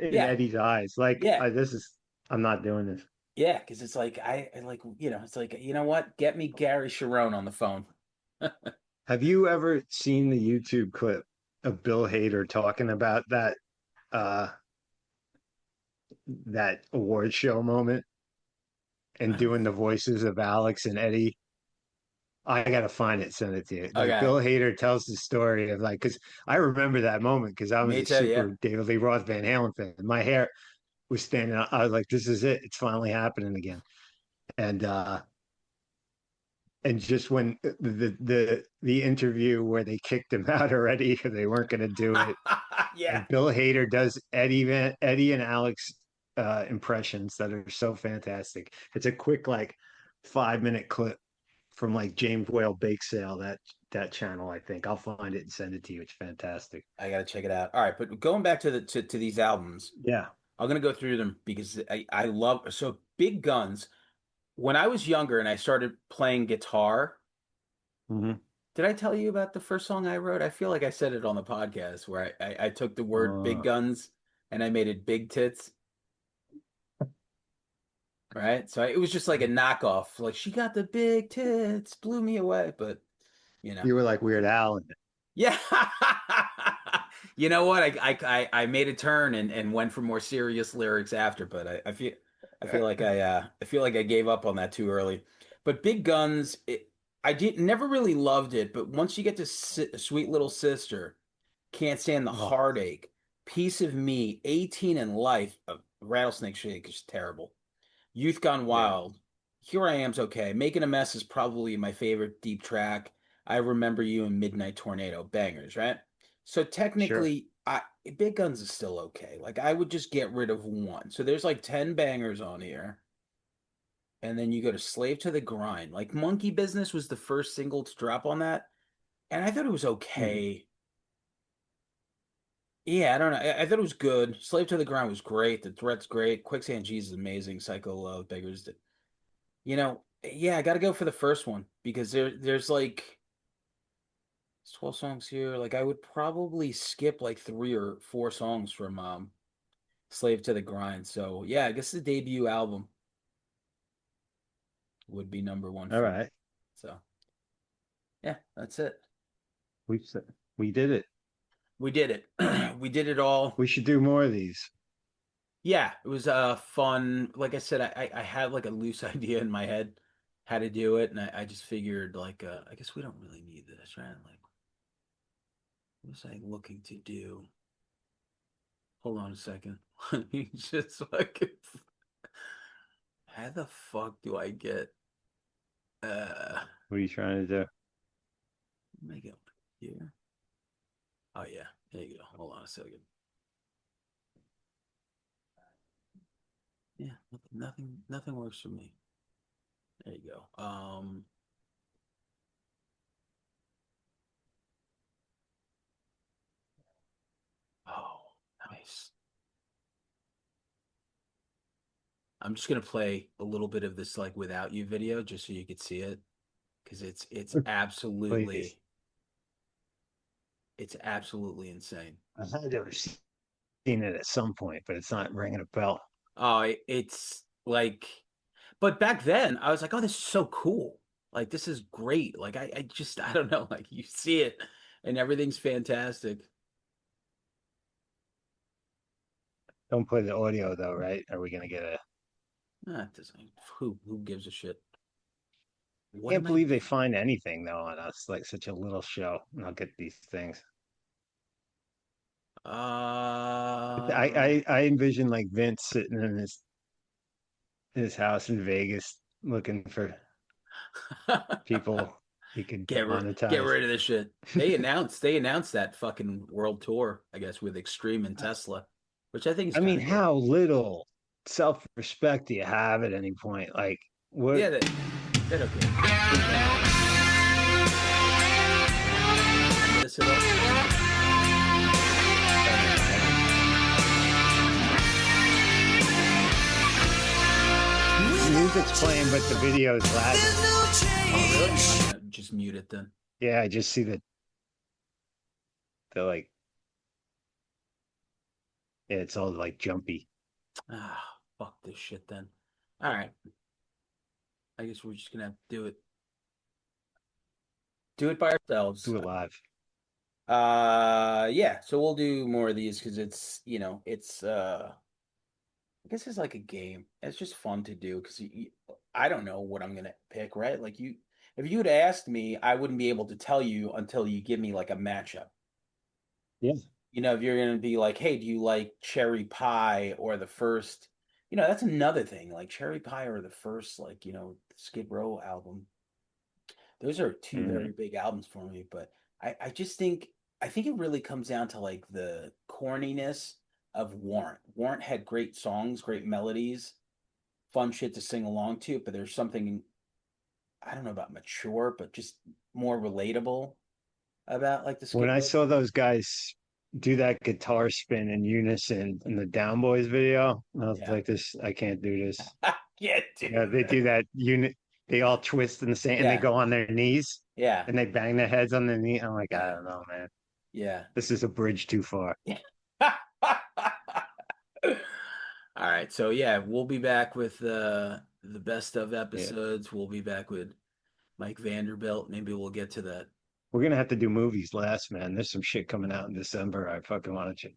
in yeah, Eddie's eyes. Like, yeah, I'm not doing this. yeah, because it's like I like, it's like, you know what? Get me Gary Sharon on the phone. Have you ever seen the YouTube clip of Bill Hader talking about uh that award show moment and I don't doing the voices of Alex and Eddie? I gotta find it, send it to you. Like Okay. Bill Hader tells the story of like, because I remember that moment because I was Me a too, yeah. super David Lee Roth Van Halen fan. My hair was standing up. I was like, this is it. It's finally happening again. And just when the interview where they kicked him out already because they weren't going to do it, Yeah. and Bill Hader does Eddie and Alex impressions that are so fantastic. It's a quick like 5 minute clip from like James Whale Bake Sale, that channel. I think I'll find it and send it to you. It's fantastic. I gotta check it out. All right, but going back to to these albums, Yeah. I'm gonna go through them because I love so Big Guns. When I was younger and I started playing guitar, Hmm. did I tell you about the first song I wrote? I feel like I said it on the podcast where I took the word big Uh, guns and I made it big tits, right? So it was just like a knockoff. Like she got the big tits, blew me away. But you know, you were like Weird Al. yeah. You know what? I made a turn and went for more serious lyrics after, but I feel like I feel like I gave up on that too early. But Big Guns, I did never really loved it, but once you get to Sweet Little Sister, Can't Stand the Oh, Heartache, Piece of Me, 18 in Life, Rattlesnake Shake is terrible. Youth Gone yeah, Wild, Here I Am's okay. Making a Mess is probably my favorite deep track. I Remember You and Midnight Tornado, bangers, right? So sure. technically, Big Guns is still okay. Like I would just get rid of one. So there's like 10 bangers on here. And then you go to Slave to the Grind. Like Monkey Business was the first single to drop on that. And I thought it was Mhm. okay. Yeah, I don't know. I thought it was good. Slave to the Grind was great. The Threat's great. Quicksand G's is amazing. Psycho Love, Beggars. Yeah, I got to go for the first one because there's like 12 songs here. Like I would probably skip like 3 or 4 songs from Slave to the Grind. So, yeah, I guess the debut album would be number 1 All for me. right. So, yeah, that's it. We said we did it. We did it. We did it all. We should do more of these. Yeah, it was fun. Like I said, I had like a loose idea in my head how to do it, and I just figured like I guess we don't really need this, right? Like, what was I looking to do? Hold on a second. Let me just fucking. How the fuck do I get? What are you trying to do? Make it here. Oh yeah, there you go. Hold on a second. Yeah, nothing works for me. There you go. Oh, nice. I'm just gonna play a little bit of this like without you video just so you could see it because Please. it's absolutely insane. I had to have seen it at some point, but it's not ringing a bell. Oh, it's like, but back then I was like, oh, this is so cool. Like, this is great. Like, I just, I don't know. Like, you see it and everything's fantastic. Don't play the audio though, right? Are we gonna get a? Ah, it doesn't, who gives a shit? I What can't am I? believe they find anything though on us, like such a little show. And I'll get these things. Uh, I envision like Vince sitting in his house in Vegas looking for people he could get monetize. rid of this shit. They announced that fucking world tour, I guess, with Extreme and Tesla, which I think is I kind mean, of cool. how little self-respect do you have at any point? Like, what? Yeah, they don't care. Remember this at all? Music's playing, but the video is lagging. Oh, really? I'm gonna just mute it then. Yeah, I just see the like, yeah, it's all like jumpy. Ah, fuck this shit then. All right. I guess we're just gonna have to do it. Do it by ourselves. Do it live. Yeah, so we'll do more of these because it's, it's I guess it's like a game. It's just fun to do because I don't know what I'm gonna pick, right? Like if you had asked me, I wouldn't be able to tell you until you give me like a matchup. Yeah. If you're gonna be like, hey, do you like Cherry Pie or the first, that's another thing, like Cherry Pie or the first, like, Skid Row album. Those are two Mhm. very big albums for me, but I just think it really comes down to like the corniness of Warrant. Warrant had great songs, great melodies, fun shit to sing along to, but there's something, I don't know about mature, but just more relatable about like the When Skid I Row saw songs. those guys do that guitar spin in unison in the Down Boys video, I was Yeah. like, this, I can't do this. Yeah, Yeah, they dude. do that unit. They all twist in the same, and they Yeah. go on their knees Yeah. and they bang their heads on their knee. I'm like, I Yeah. don't know, man. Yeah. This is a bridge too far. All right, so yeah, we'll be back with the best of Yeah. episodes. We'll be back with Mike Vanderbilt. Maybe we'll get to that. We're gonna have to do movies last, man. There's some shit coming out in December. I fucking want to.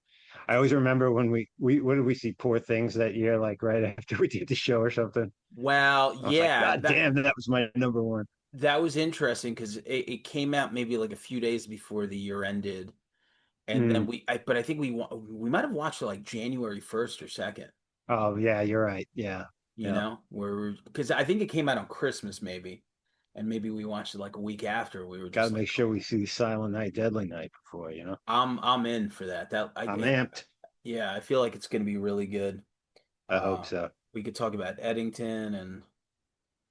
I always remember when we what did we see Poor Things that year, like right after we did the show or something. Well, I was like, yeah, God that damn, that was my number one. that was interesting because it came out maybe like a few days before the year ended, and then Mm. but I think we might have watched it like January 1st or 2nd. Oh yeah, you're right. Yeah. Yeah. Where because I think it came out on Christmas maybe, and maybe we watched it like a week after. We were Gotta just make like, sure we see Silent Night, Deadly Night before, I'm in for that. I'm amped. Yeah, I feel like it's going to be really good. I hope Uh, so. we could talk about Eddington and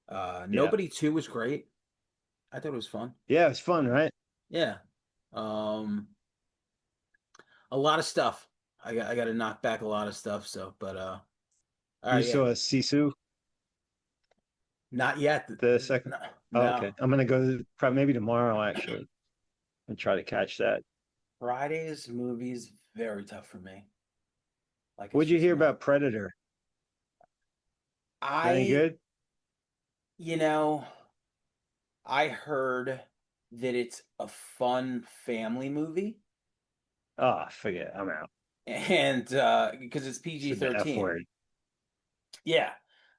Yeah. Nobody 2 was great. I thought it was fun. Yeah, it's fun, right? Yeah. Um, a lot of stuff. I got to knock back a lot of stuff. So, but all You right, yeah. saw Sisu Not yet. the second. No, Oh, no. okay. I'm gonna go probably maybe tomorrow actually and try to catch that. Friday's movies very tough for me. Like it's What'd you just hear not. about Predator? Is that any I, good? you know, I heard that it's a fun family movie, Oh, forget. I'm out. and because it's PG Said the F 13. word. Yeah.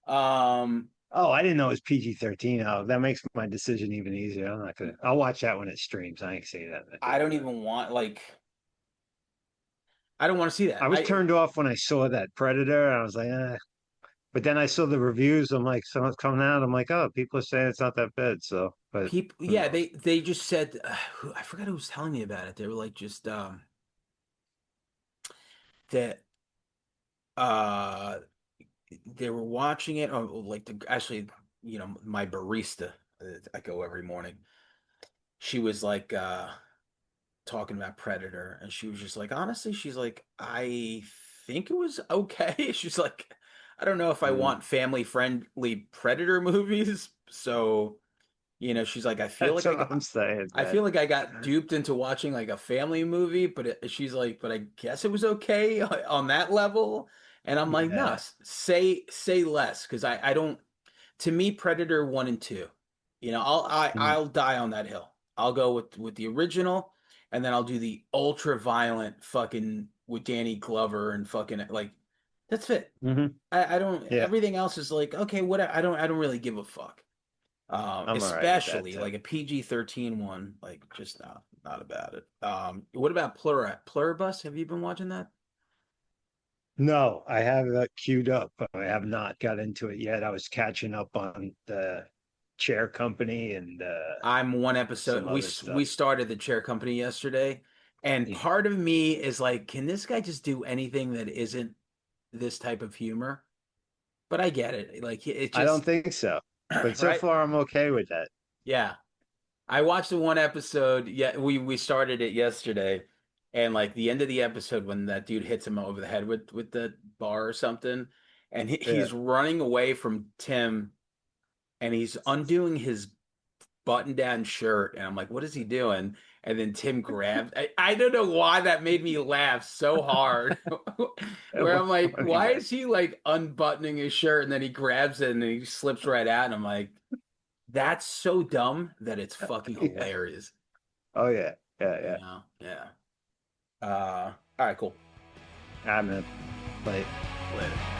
Um, Oh, I didn't know it was PG-13. Oh, that makes my decision even easier. I'm not gonna. I'll watch that when it streams. I ain't say that. I don't even want like I don't want to see that. I was turned off when I saw that Predator. I was like, eh. But then I saw the reviews. I'm like, someone's coming out. I'm like, oh, people are saying it's not that bad. So, but People, who yeah, knows? they just said I forgot who was telling me about it. They were like just that uh they were watching it or like actually, my barista I go every morning. She was like talking about Predator, and she was just like, honestly, she's like, I think it was okay. She's like, I don't know if I Mm. want family friendly Predator movies. So, she's like, That's what I'm saying, I man. feel like I got duped into watching like a family movie, but she's like, but I guess it was okay on that level. And I'm like, no, Yeah. say less, because I don't. To me, Predator 1 and 2. Mm. I'll die on that hill. I'll go with the original, and then I'll do the ultra violent fucking with Danny Glover and fucking like that's it. Hmm. I don't. Yeah, Everything else is like okay, what I don't really give a fuck. I'm all right with that Especially too. like a PG-13 one, like just not. not about it. What about Pluribus? Have you been watching that? No, I have that queued up, but I have not got into it yet. I was catching up on the Chair Company and I'm one episode. some We other we stuff. started the Chair Company yesterday, and Yeah. part of me is like, can this guy just do anything that isn't this type of humor? But I get it. Like it I don't just think so, but so right. far I'm okay with that. Yeah, I watched the one episode. Yeah, we started it yesterday, and like the end of the episode when that dude hits him over the head with the bar or something, and Yeah. he's running away from Tim, and he's undoing his button-down shirt, and I'm like, what is he doing? And then Tim grabs. I don't know why that made me laugh so hard. It Where was I'm like, funny, why man. is he like unbuttoning his shirt and then he grabs it and he slips right out? And I'm like, that's so dumb that it's fucking Yeah. hilarious. Oh yeah. Yeah, You yeah. know? Yeah. All right, cool. I'm in. Like Later.